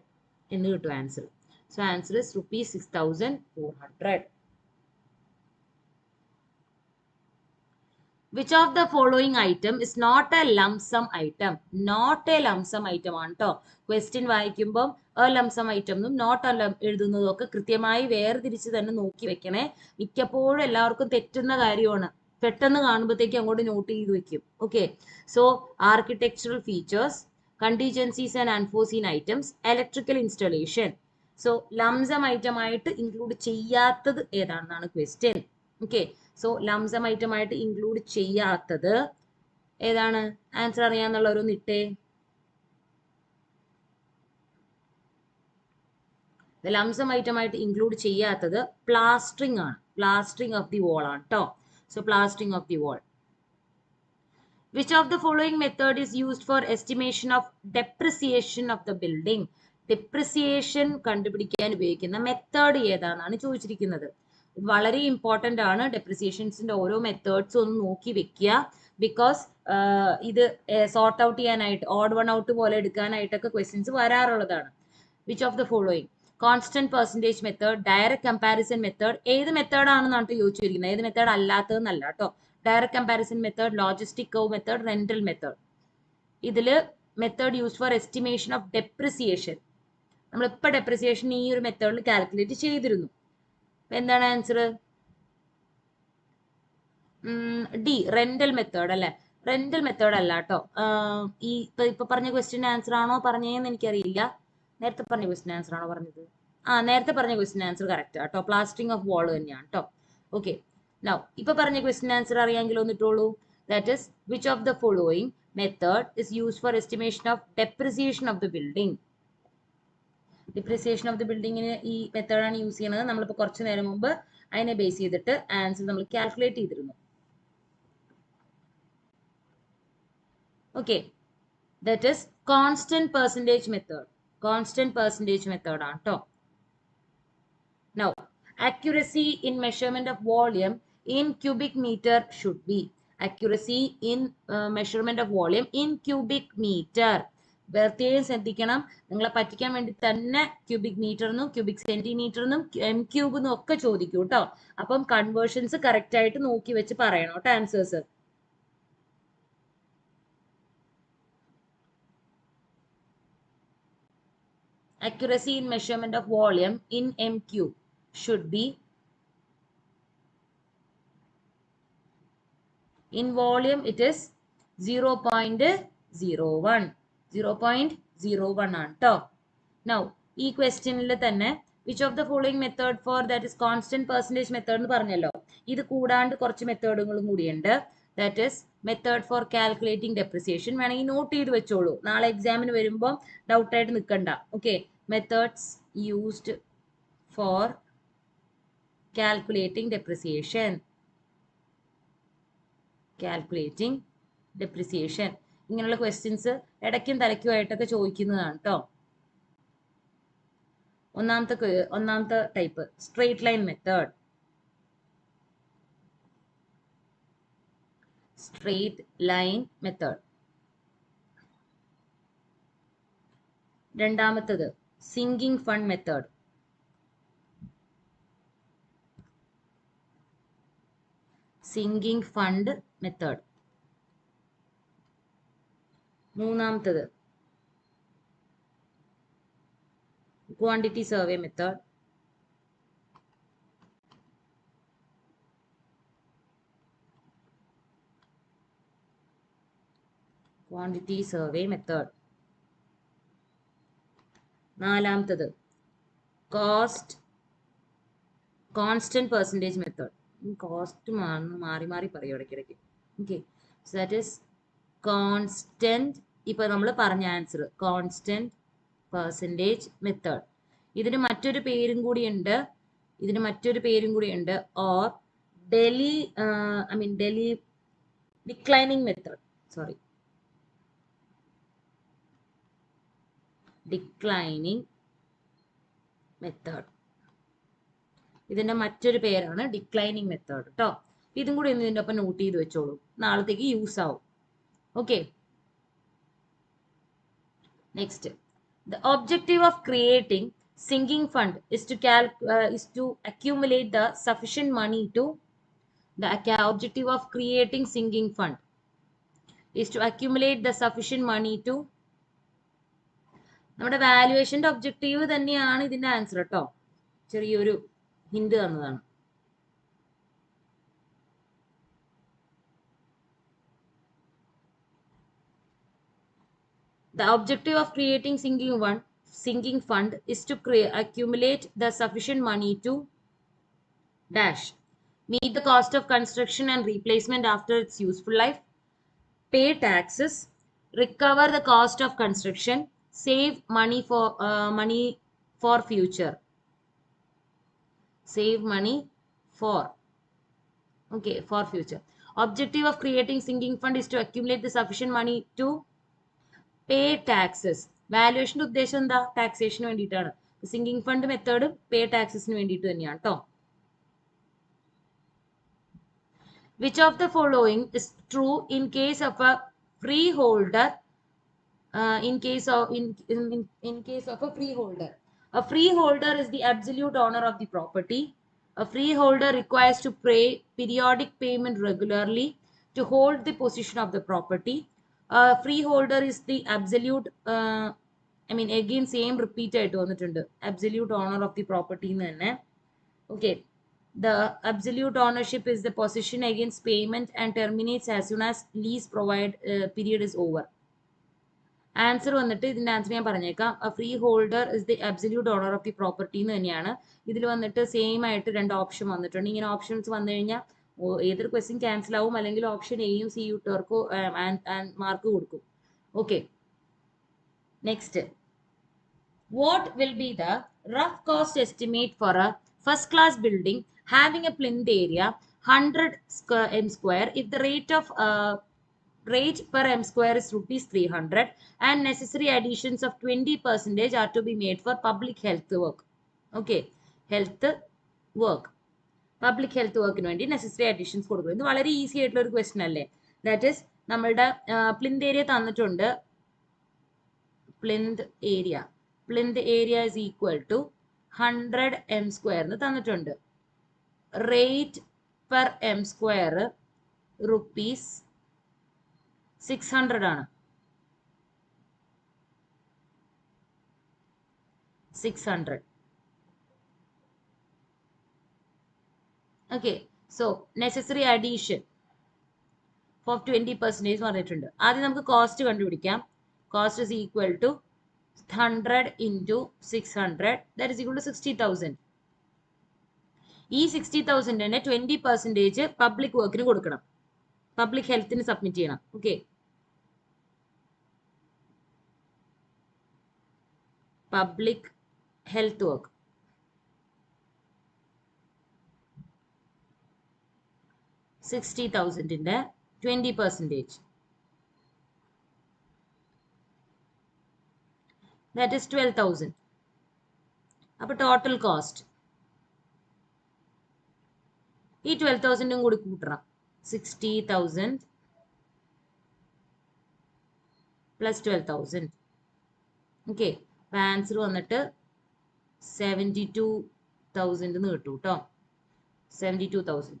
എന്ന് കിട്ടും answer. So answer is rupees 6,400. Which of the following item is not a lump sum item? Not a lump sum item ആണ് കേട്ടോ. Question വായിക്കുമ്പം a lump sum item എന്നും not എഴുതുന്നതും ഒക്കെ കൃത്യമായി വേർതിരിച്ച് തന്നെ നോക്കി വെക്കണേ. മിക്കപ്പോഴും എല്ലാവർക്കും തെറ്റുന്ന കാര്യമാണ്. പെട്ടെന്ന് കാണുമ്പോഴത്തേക്ക് അങ്ങോട്ട് നോട്ട് ചെയ്ത് വെക്കും. Okay, so architectural features, contingencies and unforeseen items, electrical installation. So lump sum item ആയിട്ട് ഇൻക്ലൂഡ് ചെയ്യാത്തത് ഏതാണെന്നാണ് question. Okay, so lump sum item ആയിട്ട് ഇൻക്ലൂഡ് ചെയ്യാത്തത് ഏതാണ്? ആൻസർ അറിയാന്നുള്ളവരൊന്ന് ഇട്ടേ. ലംപ് സം ഐറ്റം ആയിട്ട് ഇൻക്ലൂഡ് ചെയ്യാത്തത് പ്ലാസ്റ്ററിംഗ് ആണ്. പ്ലാസ്റ്ററിംഗ് ഓഫ് ദി വാൾ ആണ് കേട്ടോ. So plastering of the wall. Which of the following method is used for estimation of depreciation of the building? Depreciation കണ്ടുപിടിക്കാൻ ഉപയോഗിക്കുന്ന മെത്തേഡ് ഏതാണെന്നാണ് ചോദിച്ചിരിക്കുന്നത്. വളരെ ഇമ്പോർട്ടൻ്റ് ആണ്. ഡെപ്രിസിയേഷൻസിന്റെ ഓരോ മെത്തേഡ്സും ഒന്ന് നോക്കി വെക്കുക. ബിക്കോസ് ഇത് സോർട്ട് ഔട്ട് ചെയ്യാനായിട്ട് ഓഡ് വൺ ഔട്ട് പോലെ എടുക്കാനായിട്ടൊക്കെ ക്വസ്റ്റ്യൻസ് വരാറുള്ളതാണ്. Which of the following? Constant percentage method, direct comparison method. ഏത് മെത്തേഡ് ആണെന്നാണ് ചോദിച്ചിരിക്കുന്നത്, ഏത് മെത്തേഡ് അല്ലാത്തതെന്നല്ല കേട്ടോ. Direct comparison method, logistic curve method, rental method. ഇതിൽ method used for estimation of depreciation. നമ്മളിപ്പോൾ ഡെപ്രിസിയേഷൻ ഈ ഒരു മെത്തേഡിൽ കാൽക്കുലേറ്റ് ചെയ്തിരുന്നു. എന്താണ് ആൻസർ? ഡി, റെന്റൽ മെത്തേഡ് അല്ലെ. റെന്റൽ മെത്തേഡ് അല്ല കേട്ടോ. ഈ ഇപ്പൊ പറഞ്ഞ ക്വസ്റ്റ്യൻ ആൻസർ ആണോ പറഞ്ഞതെന്ന് എനിക്കറിയില്ല. നേരത്തെ പറഞ്ഞ ക്വസ്റ്റ്യൻ ആൻസർ ആണോ പറഞ്ഞത്? നേരത്തെ പറഞ്ഞ ക്വസ്റ്റ്യൻ ആൻസർ കറക്റ്റ് കേട്ടോ. പ്ലാസ്റ്ററിംഗ് ഓഫ് വാൾ തന്നെയാണ് കേട്ടോ. ഓക്കെ, നൗ ഇപ്പൊ പറഞ്ഞ ക്വസ്റ്റ്യൻ ആൻസർ അറിയാമെങ്കിൽ ഒന്നിട്ടോളൂ. That is which of the following method is used for estimation of depreciation of the building? Depreciation of the ബിൽഡിങ്ങിന് ഈ മെത്തേഡാണ് യൂസ് ചെയ്യുന്നത്. നമ്മളിപ്പോൾ കുറച്ച് നേരം മുമ്പ് അതിനെ ബേസ് ചെയ്തിട്ട് ആൻസർ നമ്മൾ കാൽക്കുലേറ്റ് ചെയ്തിരുന്നു. Okay, that is constant percentage method. Constant percentage method ആണ് കേട്ടോ. Now accuracy in measurement of volume in cubic meter should be. Accuracy in measurement of volume in cubic meter. പ്രത്യേകം ശ്രദ്ധിക്കണം. നിങ്ങളെ പറ്റിക്കാൻ വേണ്ടി തന്നെ ക്യൂബിക് മീറ്ററിനും ക്യൂബിക് സെന്റിമീറ്ററിനും എം ക്യൂബിനും ഒക്കെ ചോദിക്കും കേട്ടോ. അപ്പം കൺവേർഷൻസ് കറക്റ്റ് ആയിട്ട് നോക്കി വെച്ച് പറയണം കേട്ടോ answers. Accuracy in measurement of volume in m cube should be, in volume it is 0.01. 0.01 ആണ് കേട്ടോ. Now ഈ ക്വസ്റ്റ്യനിൽ തന്നെ which of the following method for that is constant percentage method എന്ന് പറഞ്ഞല്ലോ. ഇത് കൂടാണ്ട് കുറച്ച് മെത്തേഡുകളും കൂടിയുണ്ട്. That is method for calculating depreciation. വേണമെങ്കിൽ നോട്ട് ചെയ്ത് വെച്ചോളൂ, നാളെ എക്സാമിന് വരുമ്പോൾ ഡൗട്ടായിട്ട് നിൽക്കണ്ട. Okay, methods used for calculating depreciation. Calculating depreciation. ഇങ്ങനെയുള്ള ക്വസ്റ്റ്യൻസ് ഇടയ്ക്കും തലയ്ക്കുമായിട്ടൊക്കെ ചോദിക്കുന്നതാണ് കേട്ടോ. ഒന്നാമത്തെ type straight line method. Straight line method. രണ്ടാമത്തത് sinking fund method. Sinking fund method. മൂന്നാമത്തത് quantity survey method. Quantity survey method. നാലാമത്തത് കോൺസ്റ്റന്റ് പെർസെൻറ്റേജ് മെത്തേഡ്. കോസ്റ്റ് മാറി മാറി പറയും ഇടയ്ക്കിടയ്ക്ക്. Okay, so that is constant. ഇപ്പൊ നമ്മൾ പറഞ്ഞ ആൻസർ കോൺസ്റ്റന്റ് പെർസെൻറ്റേജ് മെത്തേഡ്. ഇതിന് മറ്റൊരു പേരും കൂടിയുണ്ട്. Or deli declining method. Sorry, declining method. ഇതിന്റെ മറ്റൊരു പേരാണ് ഡിക്ലൈനിങ് മെത്തേഡ് കേട്ടോ. ഇതും കൂടി ഒന്ന് ഇതിന്റെ ഒപ്പം നോട്ട് ചെയ്ത് വെച്ചോളൂ, നാളത്തേക്ക് യൂസ് ആവും. Okay, next. The objective of creating sinking fund is to accumulate the sufficient money to objective of creating sinking fund is to accumulate the sufficient money to നമ്മുടെ വാല്യുവേഷന്റെ ഒബ്ജക്റ്റീവ് തന്നെയാണ് ഇതിന്റെ ആൻസർ കേട്ടോ. ചെറിയൊരു hint തന്നതാണ്. The objective of creating sinking fund is to accumulate the sufficient money to dash meet the cost of construction and replacement after its useful life, pay taxes, recover the cost of construction, save money for future. Save money for future. Objective of creating sinking fund is to accumulate the sufficient money to pay taxes. വാല്യുവേഷന്റെ ഉദ്ദേശം എന്താ? Taxation വേണ്ടിയിട്ടാണ്. Sinking fund method പേ ടാക്സസിന് വേണ്ടിയിട്ട് തന്നെയാണ് കേട്ടോ. Which of the following is true in case of a freeholder? In case of a freeholder, a freeholder is the absolute owner of the property. A freeholder requires to pay periodic payment regularly to hold the possession of the property. A freeholder is the absolute again same repeat ആയിട്ട് വന്നിട്ടുണ്ട്, absolute owner of the property എന്ന് തന്നെ. Okay, the absolute ownership is the possession against payment and terminates as soon as lease period is over. Answer വന്നിട്ട് ഇതിന്റെ answer ഞാൻ പറഞ്ഞേക്കാം. A free holder is the absolute owner of the property എന്ന് തന്നെയാണ്. ഇതിൽ വന്നിട്ട് സെയിം ആയിട്ട് രണ്ട് ഓപ്ഷൻ വന്നിട്ടുണ്ട്. ഇങ്ങനെ ഓപ്ഷൻസ് വന്നു കഴിഞ്ഞാൽ ഏതൊരു ക്വസ്റ്റ്യൻ ക്യാൻസൽ ആവും, അല്ലെങ്കിൽ ഓപ്ഷൻ എയും സി യുട്ടവർക്കോ മാർക്ക് കൊടുക്കും. Okay, next. What will be the rough cost estimate for a first class building having a plinth area 100 m square if the rate per m square is rupees 300 and necessary additions of 20% are to be made for public health work. Okay, health work, public health workന് വേണ്ടി necessary additions കൊടുക്കും. ഇത് വളരെ easy ആയിട്ടുള്ള ഒരു question അല്ലേ? That is നമ്മളുടെ plinth area തന്നിട്ടുണ്ട്. Plinth area is equal to 100 m square എന്ന് തന്നിട്ടുണ്ട്. Rate per m square rupees 600 ആണ്. 600. Okay, so necessary addition for 20% പറഞ്ഞിട്ടുണ്ട്. ആദ്യം നമുക്ക് കോസ്റ്റ് കണ്ടുപിടിക്കാം. Cost is equal to 100 into 600, that is equal to 60,000. ഈ 60,000നെ 20% പബ്ലിക് വർക്കിന് കൊടുക്കണം, പബ്ലിക് ഹെൽത്തിന് സബ്മിറ്റ് ചെയ്യണം. ഓക്കെ, പബ്ലിക് ഹെൽത്ത് വർക്ക് 60,000ന്റെ 20%, that is 12,000. അപ്പൊ ടോട്ടൽ കോസ്റ്റ് ഈ 12,000 കൂടി കൂട്ടണം. 60,000 plus 12,000. ഓക്കെ, ആൻസർ വന്നിട്ട് 72,000 എന്ന് കിട്ടും കേട്ടോ. 72,000.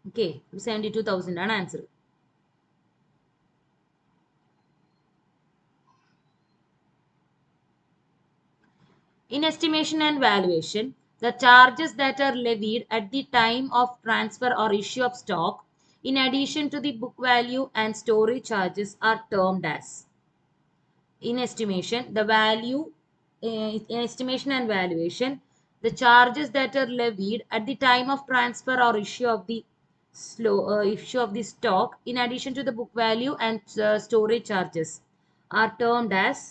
ഓക്കെ, 72,000 ആണ് answer. In estimation and valuation, the charges that are levied at the time of transfer or issue of stock, in addition to the book value and storage charges, are termed as. In estimation, in estimation and valuation, the charges that are levied at the time of transfer or issue of the stock, in addition to the book value and storage charges, are termed as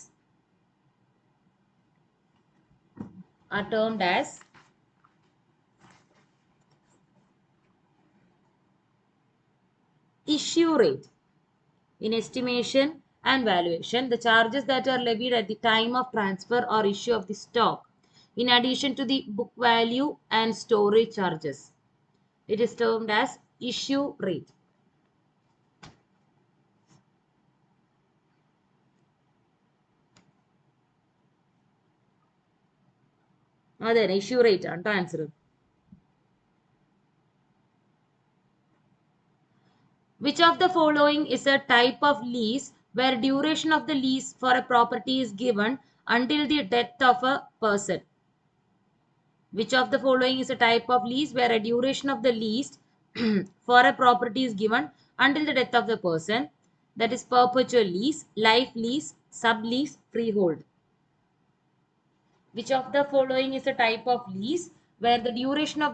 issue rate. In estimation and valuation, the charges that are levied at the time of transfer or issue of the stock, in addition to the book value and storage charges. It is termed as issue rate. Then issue rate ആണ് answer. Which of the following is a type of lease where duration of the lease for a property is given until the death of a person? Which of the following is a type of lease where a duration of the lease for a property is given until the death of the person? That is perpetual lease, life lease, sublease, freehold. Which of the following is a type of lease where the duration of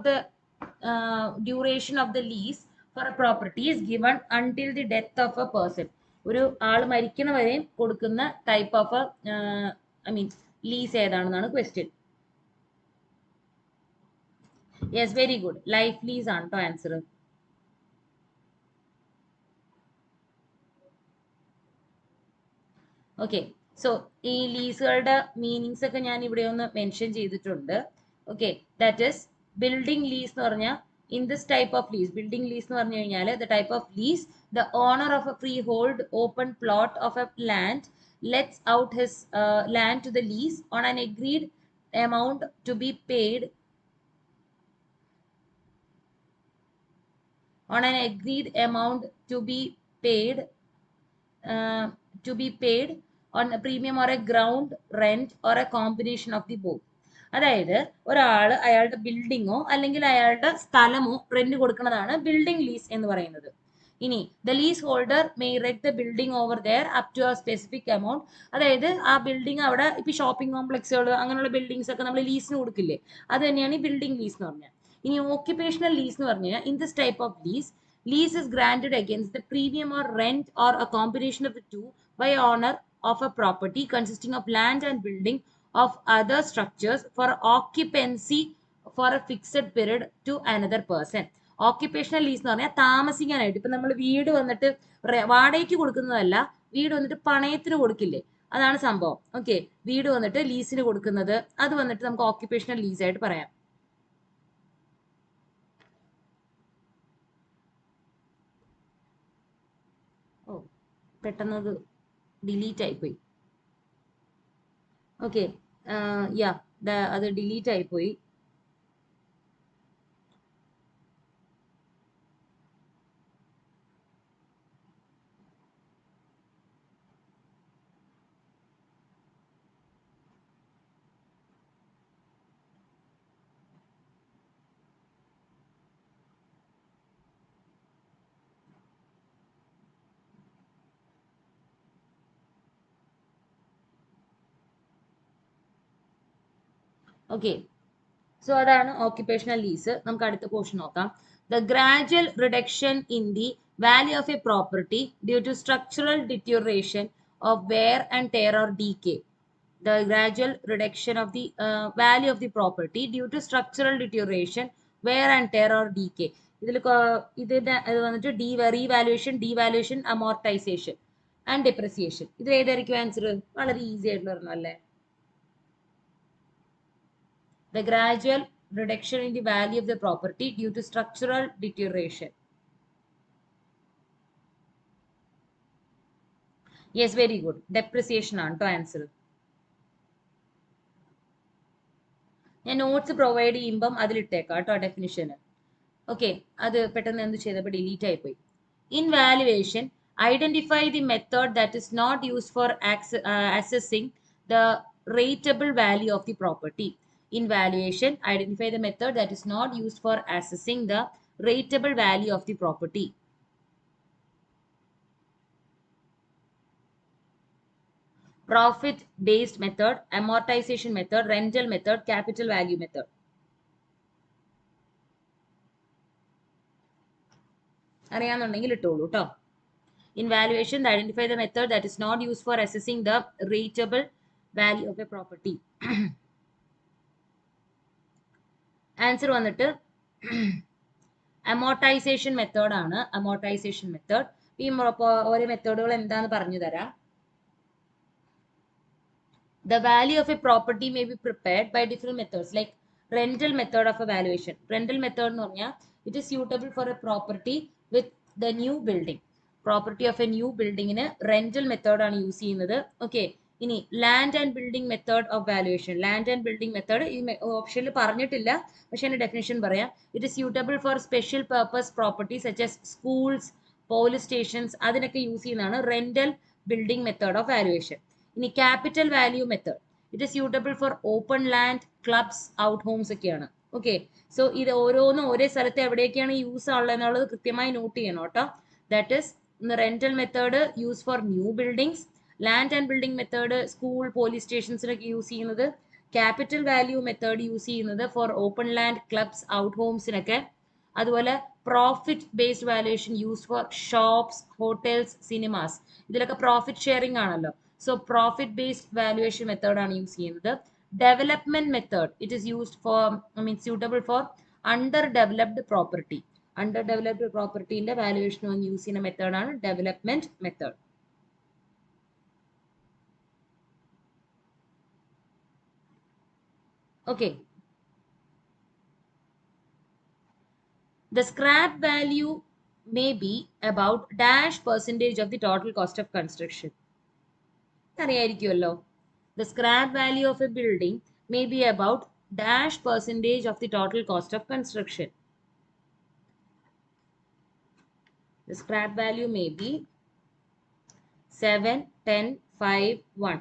the lease for a property is given until the death of a person? ഒരു ആൾ മരിക്കണ വരെയും കൊടുക്കുന്ന type of lease ഏതാണെന്നാണ് question. Yes, very good. Life lease ആണ് കേട്ടോ answer. Okay, so ഈ ലീസുകളുടെ meanings ഒക്കെ ഞാൻ ഇവിടെ ഒന്ന് മെൻഷൻ ചെയ്തിട്ടുണ്ട്. Okay, that is building lease എന്ന് പറഞ്ഞാൽ in this type of lease, building lease എന്ന് പറഞ്ഞു കഴിഞ്ഞാൽ the type of lease, the owner of a freehold open plot of a land lets out his land to the lease on an agreed amount to be paid on a premium or a ground rent or a combination of the both. അതായത് ഒരാൾ അയാളുടെ ബിൽഡിങ്ങോ അല്ലെങ്കിൽ അയാളുടെ സ്ഥലമോ rent കൊടുക്കുന്നതാണ് building lease എന്ന് പറയുന്നത്. ഇനി the lease holder may rent the building over there up to a specific amount. അതായത് ആ ബിൽഡിംഗ് അവിടെ ഇപ്പൊ ഷോപ്പിംഗ് കോംപ്ലക്സുകൾ അങ്ങനെയുള്ള ബിൽഡിങ്സ് ഒക്കെ നമ്മൾ ലീസിന് കൊടുക്കില്ലേ, അത് തന്നെയാണ് ഈ ബിൽഡിംഗ് ലീസ് എന്ന് പറഞ്ഞാൽ. ഇനി ഓക്യുപേഷണൽ ലീസ് എന്ന് പറഞ്ഞു കഴിഞ്ഞാൽ in this type of lease is granted against the premium or rent or a combination of the two by owner of a property consisting of land and building of other structures for occupancy for a fixed period to another person. Occupational lease എന്ന് പറഞ്ഞാൽ താമസിക്കാനായിട്ട്. ഇപ്പൊ നമ്മൾ വീട് വന്നിട്ട് വാടകയ്ക്ക് കൊടുക്കുന്നതല്ല, വീട് വന്നിട്ട് പണയത്തിന് കൊടുക്കില്ലേ, അതാണ് സംഭവം. ഓക്കെ, വീട് വന്നിട്ട് ലീസിന് കൊടുക്കുന്നത്, അത് വന്നിട്ട് നമുക്ക് ഓക്യുപേഷണൽ ലീസ് ആയിട്ട് പറയാം. ഓ, പെട്ടെന്നത് ഡിലീറ്റ് ആയിപ്പോയി. ഓക്കെ, യാ, അത് ഡിലീറ്റ് ആയിപ്പോയി. ഓക്കെ, സോ അതാണ് ഓക്യുപേഷണൽ ലീസ്. നമുക്ക് അടുത്ത പോർഷൻ നോക്കാം. The gradual reduction in the value of a property due to structural deterioration of wear and tear or decay. The gradual reduction of the value of the property due to structural deterioration, wear and tear or decay. ഇതിന്റെ വന്നിട്ട് revaluation, devaluation, amortisation and depreciation. ഇത് ഏതായിരിക്കും answer? വളരെ easy ആയിട്ടുള്ള ഒരെണ്ണം അല്ലേ. The gradual reduction in the value of the property due to structural deterioration. Yes, very good. Depreciation ആണ് ട്ടോ ആൻസർ. ഞാൻ നോട്ട്സ് പ്രൊവൈഡ് ചെയ്യുമ്പം അതിലിട്ടേക്കാം കേട്ടോ ഡെഫിനിഷന്. ഓക്കെ, അത് പെട്ടെന്ന് എന്ത് ചെയ്തപ്പോൾ ഡിലീറ്റ് ആയിപ്പോയി. In valuation, identify the method that is not used for assessing the rateable value of the property. In valuation, identify the method that is not used for assessing the rateable value of the property. Profit based method, amortization method, rental method, capital value method. അറിയാന്നുണ്ടെങ്കിൽ ഇട്ടോളൂ കേട്ടോ. In valuation, identify the method that is not used for assessing the rateable value of a property. Answer വന്നിട്ട് amortisation method ആണ്. Amortisation method. ഈ ഓരോ മെത്തേഡുകൾ എന്താന്ന് പറഞ്ഞു തരാം. The value of a property may be prepared by different methods like rental method of evaluation. Rental method എന്ന് പറഞ്ഞാൽ it is suitable for a property with the new building. Property of a new building ന് rental method ആണ് use ചെയ്യുന്നത്. Okay. ഇനി land and building method of valuation. Land and building method ഈ ഓപ്ഷനിൽ പറഞ്ഞിട്ടില്ല, പക്ഷെ അതിന്റെ ഡെഫിനിഷൻ പറയാം. It is suitable for special purpose properties such as schools, police stations, അതിനൊക്കെ യൂസ് ചെയ്യുന്നതാണ് rental building method of valuation. ഇനി capital value method. It is suitable for open land, clubs, out homes ഒക്കെയാണ്. Okay, so ഇത് ഓരോന്നും ഒരേ സ്ഥലത്ത് എവിടെയൊക്കെയാണ് use ഉള്ളത് എന്നുള്ളത് കൃത്യമായി നോട്ട് ചെയ്യണം കേട്ടോ. That is rental method use for new buildings, land and building method school, police സ്റ്റേഷൻസിനൊക്കെ യൂസ് ചെയ്യുന്നത്, ക്യാപിറ്റൽ വാല്യൂ മെത്തേഡ് യൂസ് ചെയ്യുന്നത് for open land, clubs, out ഹോംസിനൊക്കെ. അതുപോലെ profit based valuation use for shops, hotels, cinemas. ഇതിലൊക്കെ profit sharing ആണല്ലോ. So profit based valuation method ആണ് use ചെയ്യുന്നത്. Development method, it is used for, suitable for underdeveloped property. Underdeveloped property ന്റെ valuation ഒന്ന് use ചെയ്യുന്ന method ആണ് development method. Okay. The scrap value may be about dash percentage of the total cost of construction. അറിയായിരിക്കുമല്ലോ. The scrap value of a building may be about dash percentage of the total cost of construction. The scrap value may be 7, 10, 5, 1.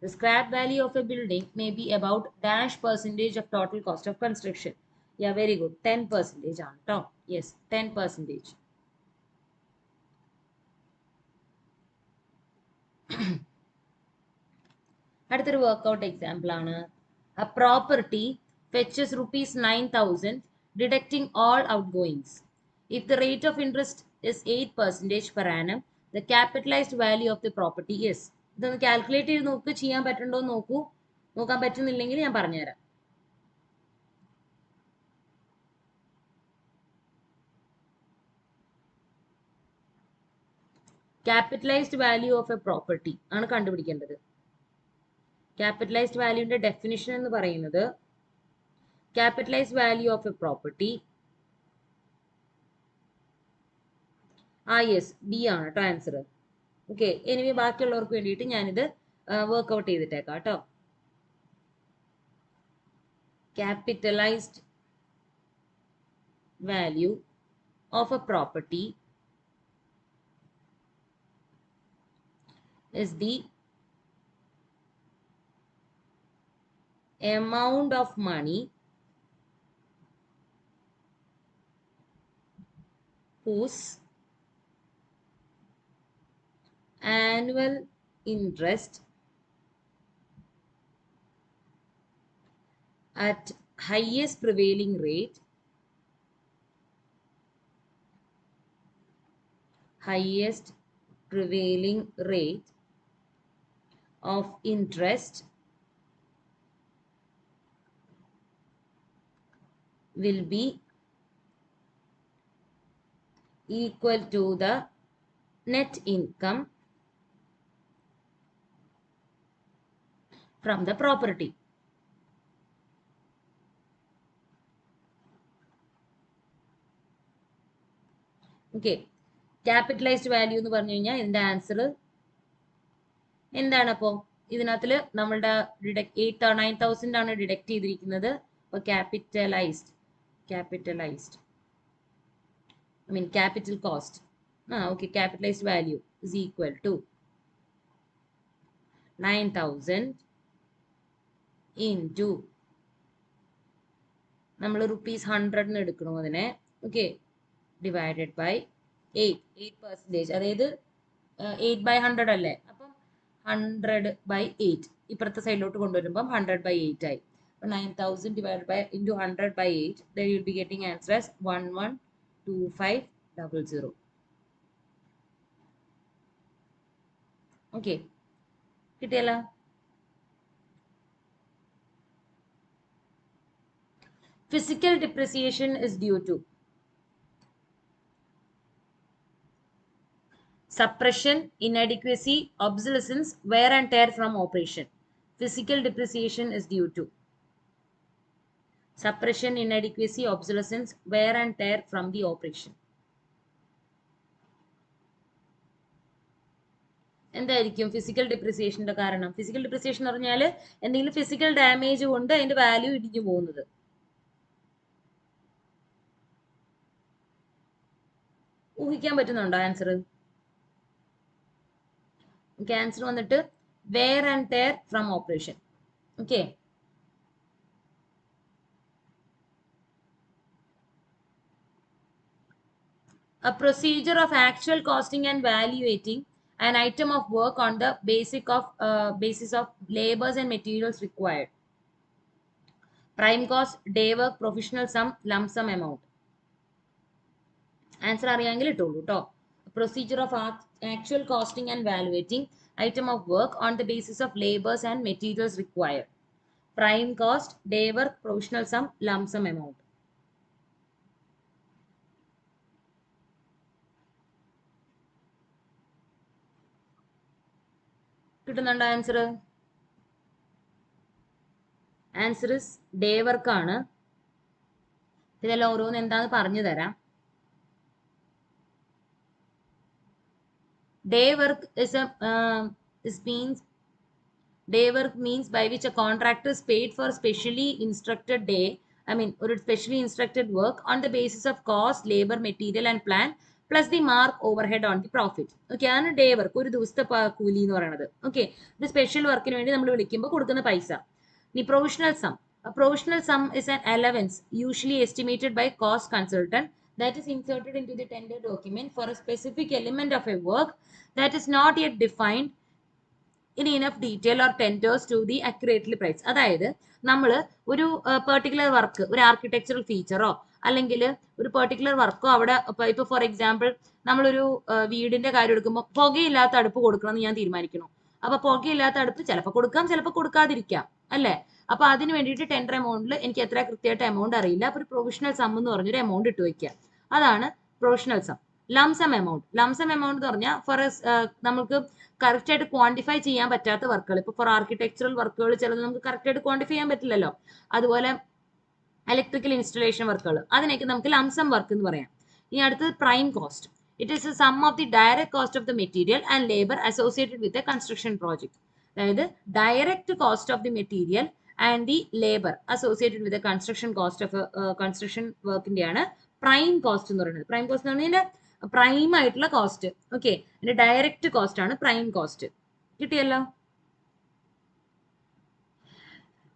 The scrap value of a building may be about dash percentage of total cost of construction. Yeah, very good. 10% on top. Yes, 10%. അടുത്തൊരു workout example ആണ്. A property fetches rupees 9,000 deducting all outgoings. If the rate of interest is 8% per annum, the capitalized value of the property is. ഇതൊന്ന് calculate ചെയ്ത് നോക്ക്, ചെയ്യാൻ പറ്റുന്നുണ്ടോ എന്ന് നോക്കൂ. നോക്കാൻ പറ്റുന്നില്ലെങ്കിൽ ഞാൻ പറഞ്ഞുതരാം. Capitalized value of a property ആണ് കണ്ടുപിടിക്കേണ്ടത്. Capitalized value ന്റെ definition എന്ന് പറയുന്നത്, capitalized value of a property, yes, B ആണ് കേട്ടോ ആൻസർ. ഓക്കെ, എനിവേ ബാക്കിയുള്ളവർക്ക് വേണ്ടിയിട്ട് ഞാനിത് വർക്ക്ഔട്ട് ചെയ്തിട്ടേക്കാം കേട്ടോ. Capitalized value of a property is the amount of money whose annual interest at highest prevailing rate of interest will be equal to the net income from the property. Okay, capitalized value എന്ന് പറഞ്ഞു കഴിഞ്ഞാൽ ഇതിന്റെ answer എന്താണ്? അപ്പോൾ ഇതിനകത്തിൽ നമ്മളുടെ 9,000 ആണ് deduct ചെയ്തിരിക്കുന്നത്. അപ്പോൾ capitalized capital cost. Okay, capitalized value is equal to 9,000 into നമ്മൾ ₹100 എടുക്കണം അതിനെ. Okay, divided by 8%. അതായത് 8/100 അല്ലേ, അപ്പം 100/8 ഇപ്പുറത്തെ സൈഡിലോട്ട് കൊണ്ടുവരുമ്പം 100/8 ആയി. 9,000 divided by into 100/8, then you'll be getting answer as 112500. Okay, കിട്ടിയല്ലോ. Physical depreciation is due to Suppression, inadequacy, obsolescence, wear and tear from operation. Physical depreciation is due to suppression, inadequacy, obsolescence, wear and tear from the operation. എന്തായിരിക്കും physical ഡിപ്രിസിയേഷന്റെ കാരണം? Physical depreciation എന്ന് പറഞ്ഞാൽ എന്തെങ്കിലും physical damage കൊണ്ട് അതിന്റെ value ഇടിഞ്ഞു പോകുന്നത്. ഊഹിക്കാൻ പറ്റുന്നുണ്ടോ ആൻസർ? ആൻസർ വന്നിട്ട് wear and tear from operation. Okay. A procedure of actual costing and valuating an item of work on the basis of labors and materials required. Prime cost, day work, professional sum, lump sum amount. Answer അറിയാമെങ്കിൽ ഇട്ടോളൂ കേട്ടോ. Procedure of actual costing and valuating item of work on the basis of labors and materials required. Prime cost, day work, professional sum, lump sum amount. കിട്ടുന്നുണ്ടോ answer? Answer is day work ആണ്. ഇതെല്ലാം ഓരോന്ന് എന്താന്ന് പറഞ്ഞു തരാം. Day work means by which a contractor is paid for specially instructed or specially instructed work on the basis of cost, labor, material and plan plus the mark overhead on the profit. Okay, ആണ് day work, ഒരു ദിവസത്തെ കൂലി എന്ന് പറയുന്നത്. Okay, ഒരു special വർക്കിന് വേണ്ടി നമ്മൾ വിളിക്കുമ്പോൾ കൊടുക്കുന്ന പൈസ. ഇനി provisional sum. A provisional sum is an allowance usually estimated by cost consultant that is inserted into the tender document for a specific element of a work that is not yet defined in enough detail or tenders to the accurately price. അതായത് നമ്മൾ ഒരു particular work, ഒരു architectural ഫീച്ചറോ അല്ലെങ്കിൽ ഒരു particular വർക്കോ അവിടെ ഇപ്പൊ for example നമ്മളൊരു വീടിന്റെ കാര്യം എടുക്കുമ്പോൾ പുകയില്ലാത്ത അടുപ്പ് കൊടുക്കണം എന്ന് ഞാൻ തീരുമാനിക്കണം. അപ്പൊ പുകയില്ലാത്ത അടുപ്പ് ചിലപ്പോൾ കൊടുക്കാം, ചിലപ്പോൾ കൊടുക്കാതിരിക്കാം അല്ലേ? അപ്പൊ അതിന് വേണ്ടിയിട്ട് ടെൻഡർ എമൗണ്ടിൽ എനിക്ക് എത്ര കൃത്യമായിട്ട് എമൗണ്ട് അറിയില്ല. അപ്പൊ ഒരു പ്രൊവിഷണൽ സം എന്ന് പറഞ്ഞൊരു എമൗണ്ട് ഇട്ട് വെക്കുക. അതാണ് provisional sum. Lump sum amount. Lump sum amount എന്ന് പറഞ്ഞാൽ നമുക്ക് കറക്റ്റ് ആയിട്ട് ക്വാണ്ടിഫൈ ചെയ്യാൻ പറ്റാത്ത വർക്കുകൾ, ഇപ്പൊ ഫോർ ആർക്കിടെക്ചറൽ വർക്കുകൾ ചിലത് നമുക്ക് കറക്റ്റ് ആയിട്ട് ക്വാണ്ടിഫൈ ചെയ്യാൻ പറ്റില്ലല്ലോ. അതുപോലെ ഇലക്ട്രിക്കൽ ഇൻസ്റ്റലേഷൻ വർക്കുകൾ, അതിനൊക്കെ നമുക്ക് ലംസം വർക്ക് എന്ന് പറയാം. ഇനി അടുത്തത് prime cost. It is a sum of the direct cost of the material and labour associated with a construction project. അതായത് direct cost of the material and the labour associated with a construction cost of construction വർക്കിന്റെയാണ് prime cost എന്ന് പറയുന്നത്. Prime cost എന്ന് പറഞ്ഞാൽ prime ആയിട്ടുള്ള cost. Okay, അതിന്റെ direct cost ആണ് prime cost. കിട്ടിയല്ലോ.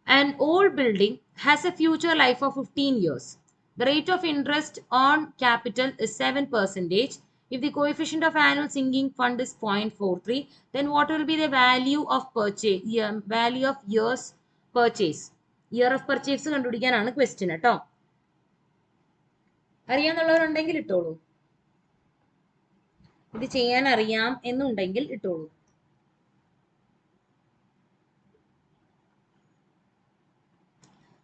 An old building has a future life of 15 years. The rate of interest on capital is 7%. If the coefficient of annual sinking fund is 0.43, then what will be the value of purchase? Value of years purchase. Year of purchase കണ്ടുപിടിക്കാനാണ് question കേട്ടോ. അറിയാന്നുള്ളവരുണ്ടെങ്കിൽ ഇട്ടോളൂ. ഇത് ചെയ്യാൻ അറിയാം എന്നുണ്ടെങ്കിൽ ഇട്ടോളൂ.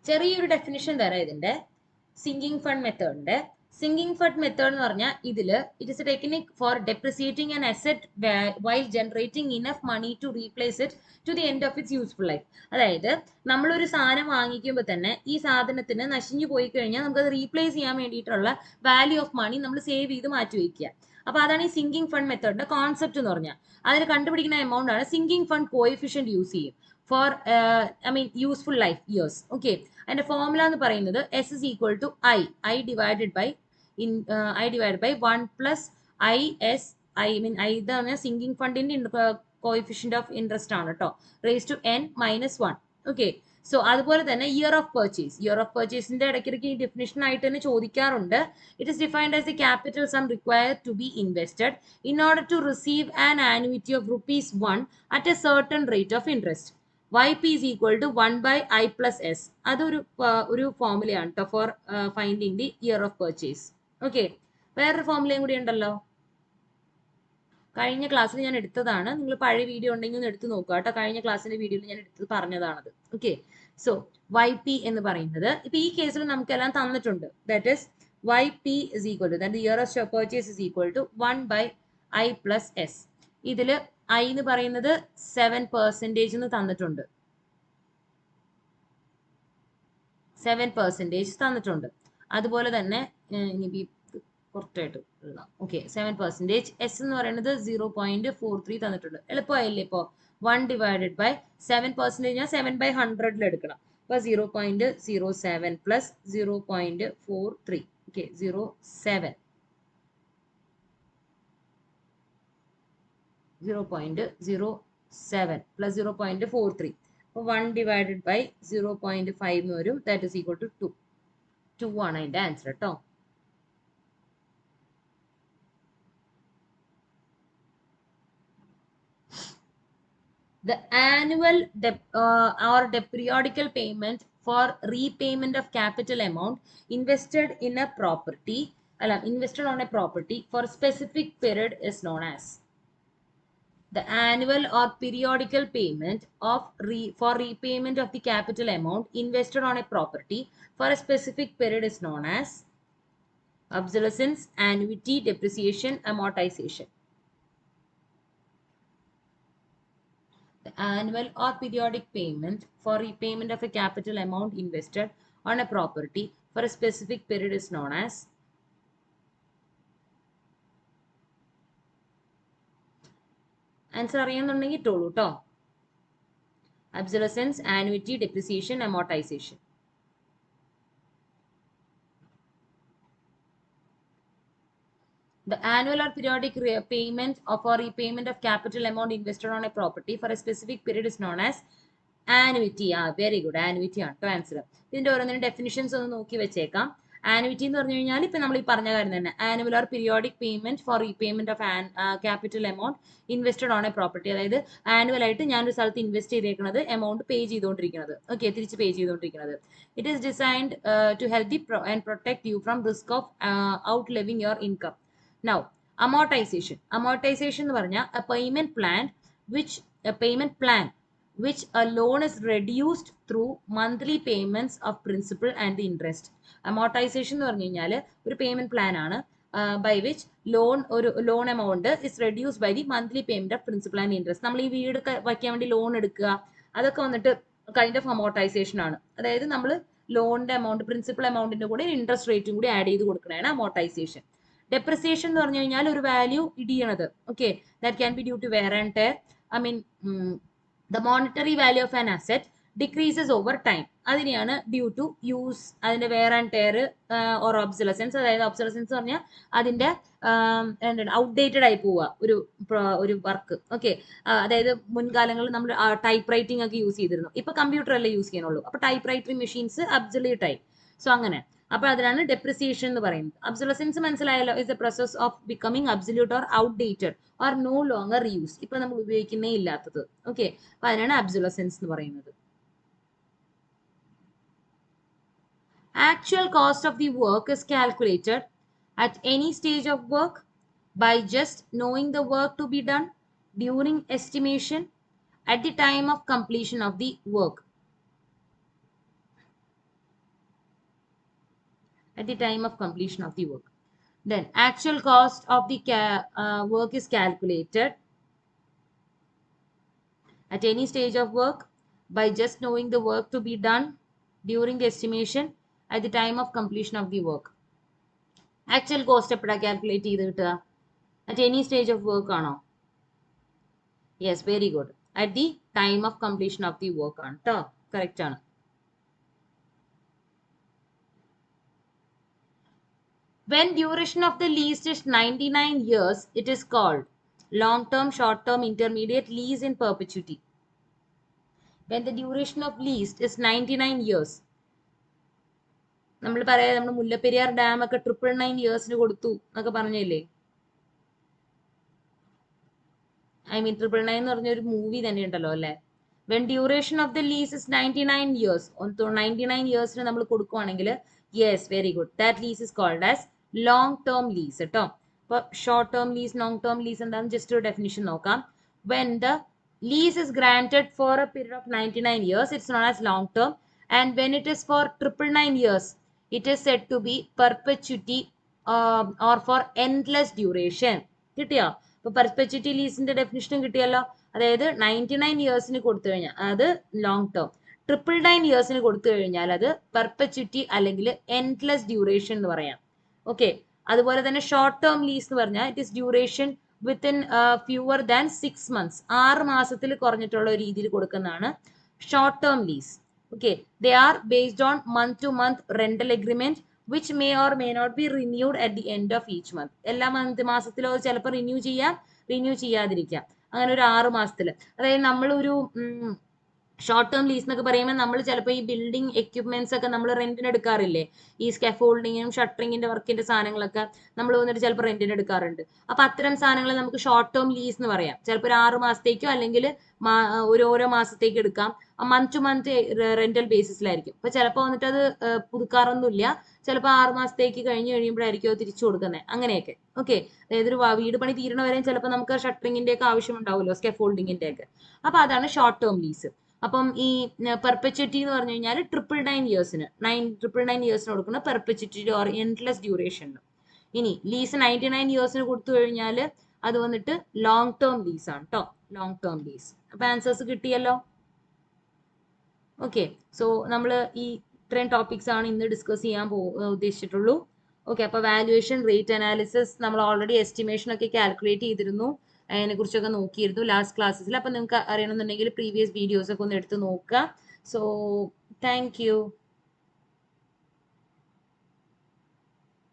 ചെറിയൊരു ഡെഫിനിഷൻ തരാം ഇതിന്റെ. സിങ്കിങ് ഫണ്ട് മെത്തേഡിന്റെ സിങ്കിങ് ഫണ്ട് മെത്തേഡ് എന്ന് പറഞ്ഞാൽ ഇതില് it is a technique for depreciating an asset while generating enough money to replace it to the end of its useful life. അതായത് നമ്മളൊരു സാധനം വാങ്ങിക്കുമ്പോൾ തന്നെ ഈ സാധനത്തിന് നശിഞ്ഞു പോയി കഴിഞ്ഞാൽ നമുക്കത് റീപ്ലേസ് ചെയ്യാൻ വേണ്ടിയിട്ടുള്ള വാല്യൂ ഓഫ് മണി നമ്മൾ സേവ് ചെയ്ത് മാറ്റി വയ്ക്കുക. അപ്പൊ അതാണ് ഈ സിങ്കിങ് ഫണ്ട് മെത്തേഡിന്റെ കോൺസെപ്റ്റ് എന്ന് പറഞ്ഞാൽ. അതിന് കണ്ടുപിടിക്കുന്ന എമൗണ്ട് ആണ് സിങ്കിങ് ഫണ്ട് കോഎഫിഷ്യന്റ് യൂസ് ചെയ്യും for useful life years. Okay, അതിന്റെ ഫോർമുല എന്ന് പറയുന്നത് S is equal to I divided by 1 plus I ഇതാണ് സിങ്കിങ് ഫണ്ടിന്റെ കോഎഫിഷ്യന്റ് ഓഫ് ഇൻട്രസ്റ്റ് ആണ് കേട്ടോ, raise to n-1. Okay, so അതുപോലെ തന്നെ ഇയർ ഓഫ് പർച്ചേസിന്റെ ഇടയ്ക്കിടയ്ക്ക് ഈ ഡെഫിനിഷൻ ആയിട്ട് തന്നെ ചോദിക്കാറുണ്ട്. It is defined as the capital sum required to be invested in order to receive an annuity of ₹1 at a certain rate of interest. YP is equal to 1 by I plus S. അതൊരു ഫോർമുലയാണ് കേട്ടോ for finding the year of purchase. Okay, വേറൊരു ഫോർമുലയും കൂടി ഉണ്ടല്ലോ, കഴിഞ്ഞ ക്ലാസ്സിൽ ഞാൻ എടുത്തതാണ്. നിങ്ങൾ പഴയ വീഡിയോ ഉണ്ടെങ്കിൽ ഒന്ന് എടുത്ത് നോക്കുക കേട്ടോ. കഴിഞ്ഞ ക്ലാസ്സിന്റെ വീഡിയോയിൽ ഞാൻ എടുത്ത് പറഞ്ഞതാണത്. ഓക്കെ, സോ YP എന്ന് പറയുന്നത് ഇപ്പൊ ഈ കേസിൽ നമുക്കെല്ലാം തന്നിട്ടുണ്ട്. That is YP is equal to, that the year of purchase is equal to 1 by I plus S. ഇതിൽ ഐ എന്ന് പറയുന്നത് 7% എന്ന് തന്നിട്ടുണ്ട്. 7% തന്നിട്ടുണ്ട്. അതുപോലെ തന്നെ ഇനി പുറത്തായിട്ട് എഴുതാം. ഓക്കെ, 7%. എസ് എന്ന് പറയുന്നത് 0.43 തന്നിട്ടുണ്ട്. എളുപ്പമായില്ലേ ഇപ്പോൾ? 1 ഡിവൈഡഡ് ബൈ 7% ഞാൻ 7/100 എടുക്കണം. അപ്പോൾ 0.07 പ്ലസ് 0.43. Okay, 0.07 plus 0.43. അപ്പോൾ 1 ഡിവൈഡഡ് ബൈ 0.5 എന്ന് വരും. That is equal to 2. 2 ആണ് അതിൻ്റെ ആൻസർ കേട്ടോ. The annual or periodical payment for repayment of capital amount invested in a property, invested on a property for a specific period is known as. The annual or periodical payment of for repayment of the capital amount invested on a property for a specific period is known as obsolescence, annuity, depreciation, amortization. The annual or periodic payment for repayment of a capital amount invested on a property for a specific period is known as answer അറിയാന്നുണ്ടെങ്കിൽ ഇട്ടോളൂ കേട്ടോ. obsolescence, annuity, depreciation, amortization. The annual or periodic payment or repayment of capital amount invested on a property for a specific period is known as annuity. Very good. Annuity ആണ് കേട്ടോ answer. ഇതിന്റെ ഓരോന്നിനും definitions ഒന്ന് നോക്കി വെച്ചേക്കാം. Annuity എന്ന് പറഞ്ഞു കഴിഞ്ഞാൽ ഇപ്പം നമ്മൾ ഈ പറഞ്ഞ കാര്യം തന്നെ, annual or periodic payment four repayment of capital amount invested on A property. അതായത് ആനുവൽ ആയിട്ട് ഞാനൊരു സ്ഥലത്ത് ഇൻവെസ്റ്റ് ചെയ്തേക്കുന്നത് എമൗണ്ട് പേ ചെയ്തുകൊണ്ടിരിക്കുന്നത്, ഓക്കെ, തിരിച്ച് പേ ചെയ്തുകൊണ്ടിരിക്കുന്നത്. It is designed to help the and protect you from risk of outliving your income. Now amortization. Amortization എന്ന് പറഞ്ഞാൽ a payment plan which a loan is reduced through monthly payments of principal and the interest. Amortization എന്ന് പറഞ്ഞു കഴിഞ്ഞാൽ ഒരു payment plan ആണ് by which loan amount is reduced by the monthly payment of principal and interest. നമ്മൾ ഈ വീട് വയ്ക്കാൻ വേണ്ടി ലോൺ എടുക്കുക, അതൊക്കെ വന്നിട്ട് കൈൻഡ് ഓഫ് amortization ആണ്. അതായത് നമ്മൾ ലോണിന്റെ എമൗണ്ട്, പ്രിൻസിപ്പൽ എമൗണ്ടിന്റെ കൂടെ ഇൻട്രസ്റ്റ് റേറ്റും കൂടി ആഡ് ചെയ്ത് കൊടുക്കണതാണ് amortization. Depreciation എന്ന് പറഞ്ഞു കഴിഞ്ഞാൽ ഒരു വാല്യൂ ഇടിയണത്, okay, that can be due to wear and tear. I mean the monetary value of an asset decreases over time. അതിനെയാണ് ഡ്യൂ ടു യൂസ്, അതിന്റെ wear and tear or obsolescence. അതായത് obsolescence എന്ന് പറഞ്ഞാൽ അതിന്റെ എന്താണ് ഔട്ട്ഡേറ്റഡ് ആയി പോവുക ഒരു വർക്ക്, ഓക്കെ. അതായത് മുൻകാലങ്ങളിൽ നമ്മൾ ടൈപ്പ് റൈറ്റിംഗ് ഒക്കെ യൂസ് ചെയ്തിരുന്നു, ഇപ്പൊ കമ്പ്യൂട്ടർ അല്ലേ യൂസ് ചെയ്യാനുള്ളൂ. അപ്പൊ ടൈപ്പ് റൈറ്റിംഗ് മെഷീൻസ് ഒബ്സൊല്യൂട്ട് ആയി. സോ അങ്ങനെ, അപ്പൊ അതിനാണ് ഡെപ്രിസിയേഷൻ എന്ന് പറയുന്നത്. ഒബ്സൊലസൻസ് മനസ്സിലായല്ലോ, is a process of becoming obsolete or outdated or no longer use. ഇപ്പൊ നമ്മൾ ഉപയോഗിക്കുന്നേ ഇല്ലാത്തത്, ഓക്കെ. അപ്പൊ അതിനാണ് ഒബ്സൊലസൻസ് എന്ന് പറയുന്നത്. Actual cost of the work is calculated at any stage of work by just knowing the work to be done during estimation at the time of completion of the work. At the time of completion of the work. Then actual cost of the work is calculated at any stage of work by just knowing the work to be done during the estimation at the time of completion of the work. Actual cost എപ്പോഴാ calculate ചെയ്ത് കിട്ടുക? At any stage of work ആണോ? Yes, very good. At the time of completion of the work ആണ് കേട്ടോ, correct ആണ്. When duration of the lease is 99 years, it is called long term, short term, intermediate, lease in perpetuity. When the duration of lease is 99 years, നമ്മൾ പറയാം, നമ്മൾ Mullaperiyar dam ഒക്കെ 999 ഇയേഴ്സിന് കൊടുത്തു എന്നൊക്കെ പറഞ്ഞില്ലേ? ഐ മീൻ 999 എന്ന് പറഞ്ഞൊരു മൂവി തന്നെ ഉണ്ടല്ലോ അല്ലെ. When duration of the lease is 99 years, 99 ഇയേഴ്സിന് നമ്മൾ കൊടുക്കുവാണെങ്കിൽ, yes, very good, that lease is called as long term lease കേട്ടോ. അപ്പൊ short term lease, long term lease എന്താണെന്ന് ജസ്റ്റ് ഒരു ഡെഫിനിഷൻ നോക്കാം. When the lease is granted for a period of 99 years, it's known as long term. And when it is for 999 years, it is said to be perpetuity or for endless duration. കിട്ടിയോ? ഇപ്പോൾ പെർപെച്യൂറ്റി ലീസിന്റെ ഡെഫിനിഷനും കിട്ടിയല്ലോ. അതായത് 99 ഇയേഴ്സിന് കൊടുത്തു കഴിഞ്ഞാൽ അത് long term, 999 ഇയേഴ്സിന് കൊടുത്തു കഴിഞ്ഞാൽ അത് പെർപെച്യൂറ്റി അല്ലെങ്കിൽ എൻഡ്ലെസ് ഡ്യൂറേഷൻ എന്ന് പറയാം. ഓക്കെ. അതുപോലെ തന്നെ ഷോർട്ട് ടേം ലീസ് എന്ന് പറഞ്ഞാൽ it is duration within fewer than 6 months, 6 മാസത്തിൽ കുറഞ്ഞിട്ടുള്ള രീതിയിൽ കൊടുക്കുന്നതാണ് short term lease. Okay. They are based on month to month rental agreement which may or may not be renewed at the end of each month. എല്ലാ മാസത്തിലോ ചിലപ്പോൾ renew ചെയ്യാം, renew ചെയ്യാതിരിക്കാം. അങ്ങനെ ഒരു 6 മാസത്തിൽ. അതായത് നമ്മളൊരു ഷോർട്ട് ടേം ലീസ് എന്നൊക്കെ പറയുമ്പോൾ നമ്മൾ ചിലപ്പോൾ ഈ ബിൽഡിംഗ് എക്യുപ്മെന്റ്സ് ഒക്കെ നമ്മൾ റെന്റിന് എടുക്കാറില്ലേ, ഈ സ്കാഫോൾഡിങ്ങും ഷട്ടറിങ്ങിന്റെ വർക്കിന്റെ സാധനങ്ങളൊക്കെ നമ്മൾ വന്നിട്ട് ചിലപ്പോൾ റെന്റിന് എടുക്കാറുണ്ട്. അപ്പൊ അത്തരം സാധനങ്ങൾ നമുക്ക് ഷോർട്ട് ടേം ലീസ് എന്ന് പറയാം. ചിലപ്പോൾ ഒരു 6 മാസത്തേക്കോ അല്ലെങ്കിൽ ഓരോ മാസത്തേക്ക് എടുക്കാം. മന്ത് ടു മന്ത് റെന്റൽ ബേസിസിലായിരിക്കും. അപ്പൊ ചിലപ്പോൾ വന്നിട്ട് അത് പുതുക്കാറൊന്നുമില്ല, ചിലപ്പോൾ 6 മാസത്തേക്ക് കഴിഞ്ഞ് കഴിയുമ്പോഴായിരിക്കും അത് തിരിച്ചു കൊടുക്കുന്നത്, അങ്ങനെയൊക്കെ. ഓക്കെ. അതായത് ഒരു വീട് പണി തീരണ വരെയും ചിലപ്പോൾ നമുക്ക് ഷട്ടറിങ്ങിന്റെ ഒക്കെ ആവശ്യം ഉണ്ടാവുമല്ലോ, സ്കാഫോൾഡിങ്ങിന്റെ ഒക്കെ. അപ്പൊ അതാണ് ഷോർട്ട് ടേം ലീസ്. അപ്പം ഈ പെർപെച്യൂറ്റി എന്ന് പറഞ്ഞു കഴിഞ്ഞാൽ 999 ഇയേഴ്സിന് 999 ഇയേഴ്സിന് കൊടുക്കുന്ന പെർപെച്യൂറ്റി ഓർ എൻഡ്ലെസ് ഡ്യൂറേഷൻ. ഇനി ലീസ് 99 ഇയേഴ്സിന് കൊടുത്തു കഴിഞ്ഞാൽ അത് വന്നിട്ട് ലോങ് ടേം ലീസ് ആണ് കേട്ടോ, ലോങ് ടേം ലീസ്. അപ്പൊ ആൻസേഴ്സ് കിട്ടിയല്ലോ. ഓക്കെ. സോ നമ്മൾ ഈ ഇത്രയും ടോപ്പിക്സ് ആണ് ഇന്ന് ഡിസ്കസ് ചെയ്യാൻ ഉദ്ദേശിച്ചിട്ടുള്ളൂ. ഓക്കെ. അപ്പൊ വാല്യുവേഷൻ, റേറ്റ് അനാലിസിസ് നമ്മൾ ഓൾറെഡി എസ്റ്റിമേഷൻ ഒക്കെ കാൽക്കുലേറ്റ് ചെയ്തിരുന്നു, അതിനെ കുറിച്ചൊക്കെ നോക്കിയിരുന്നു ലാസ്റ്റ് ക്ലാസ്സിൽ. അപ്പൊ നിങ്ങൾക്ക് അറിയണമെന്നുണ്ടെങ്കിൽ പ്രീവിയസ് വീഡിയോസ് ഒക്കെ ഒന്ന് എടുത്ത് നോക്കുക. So thank you.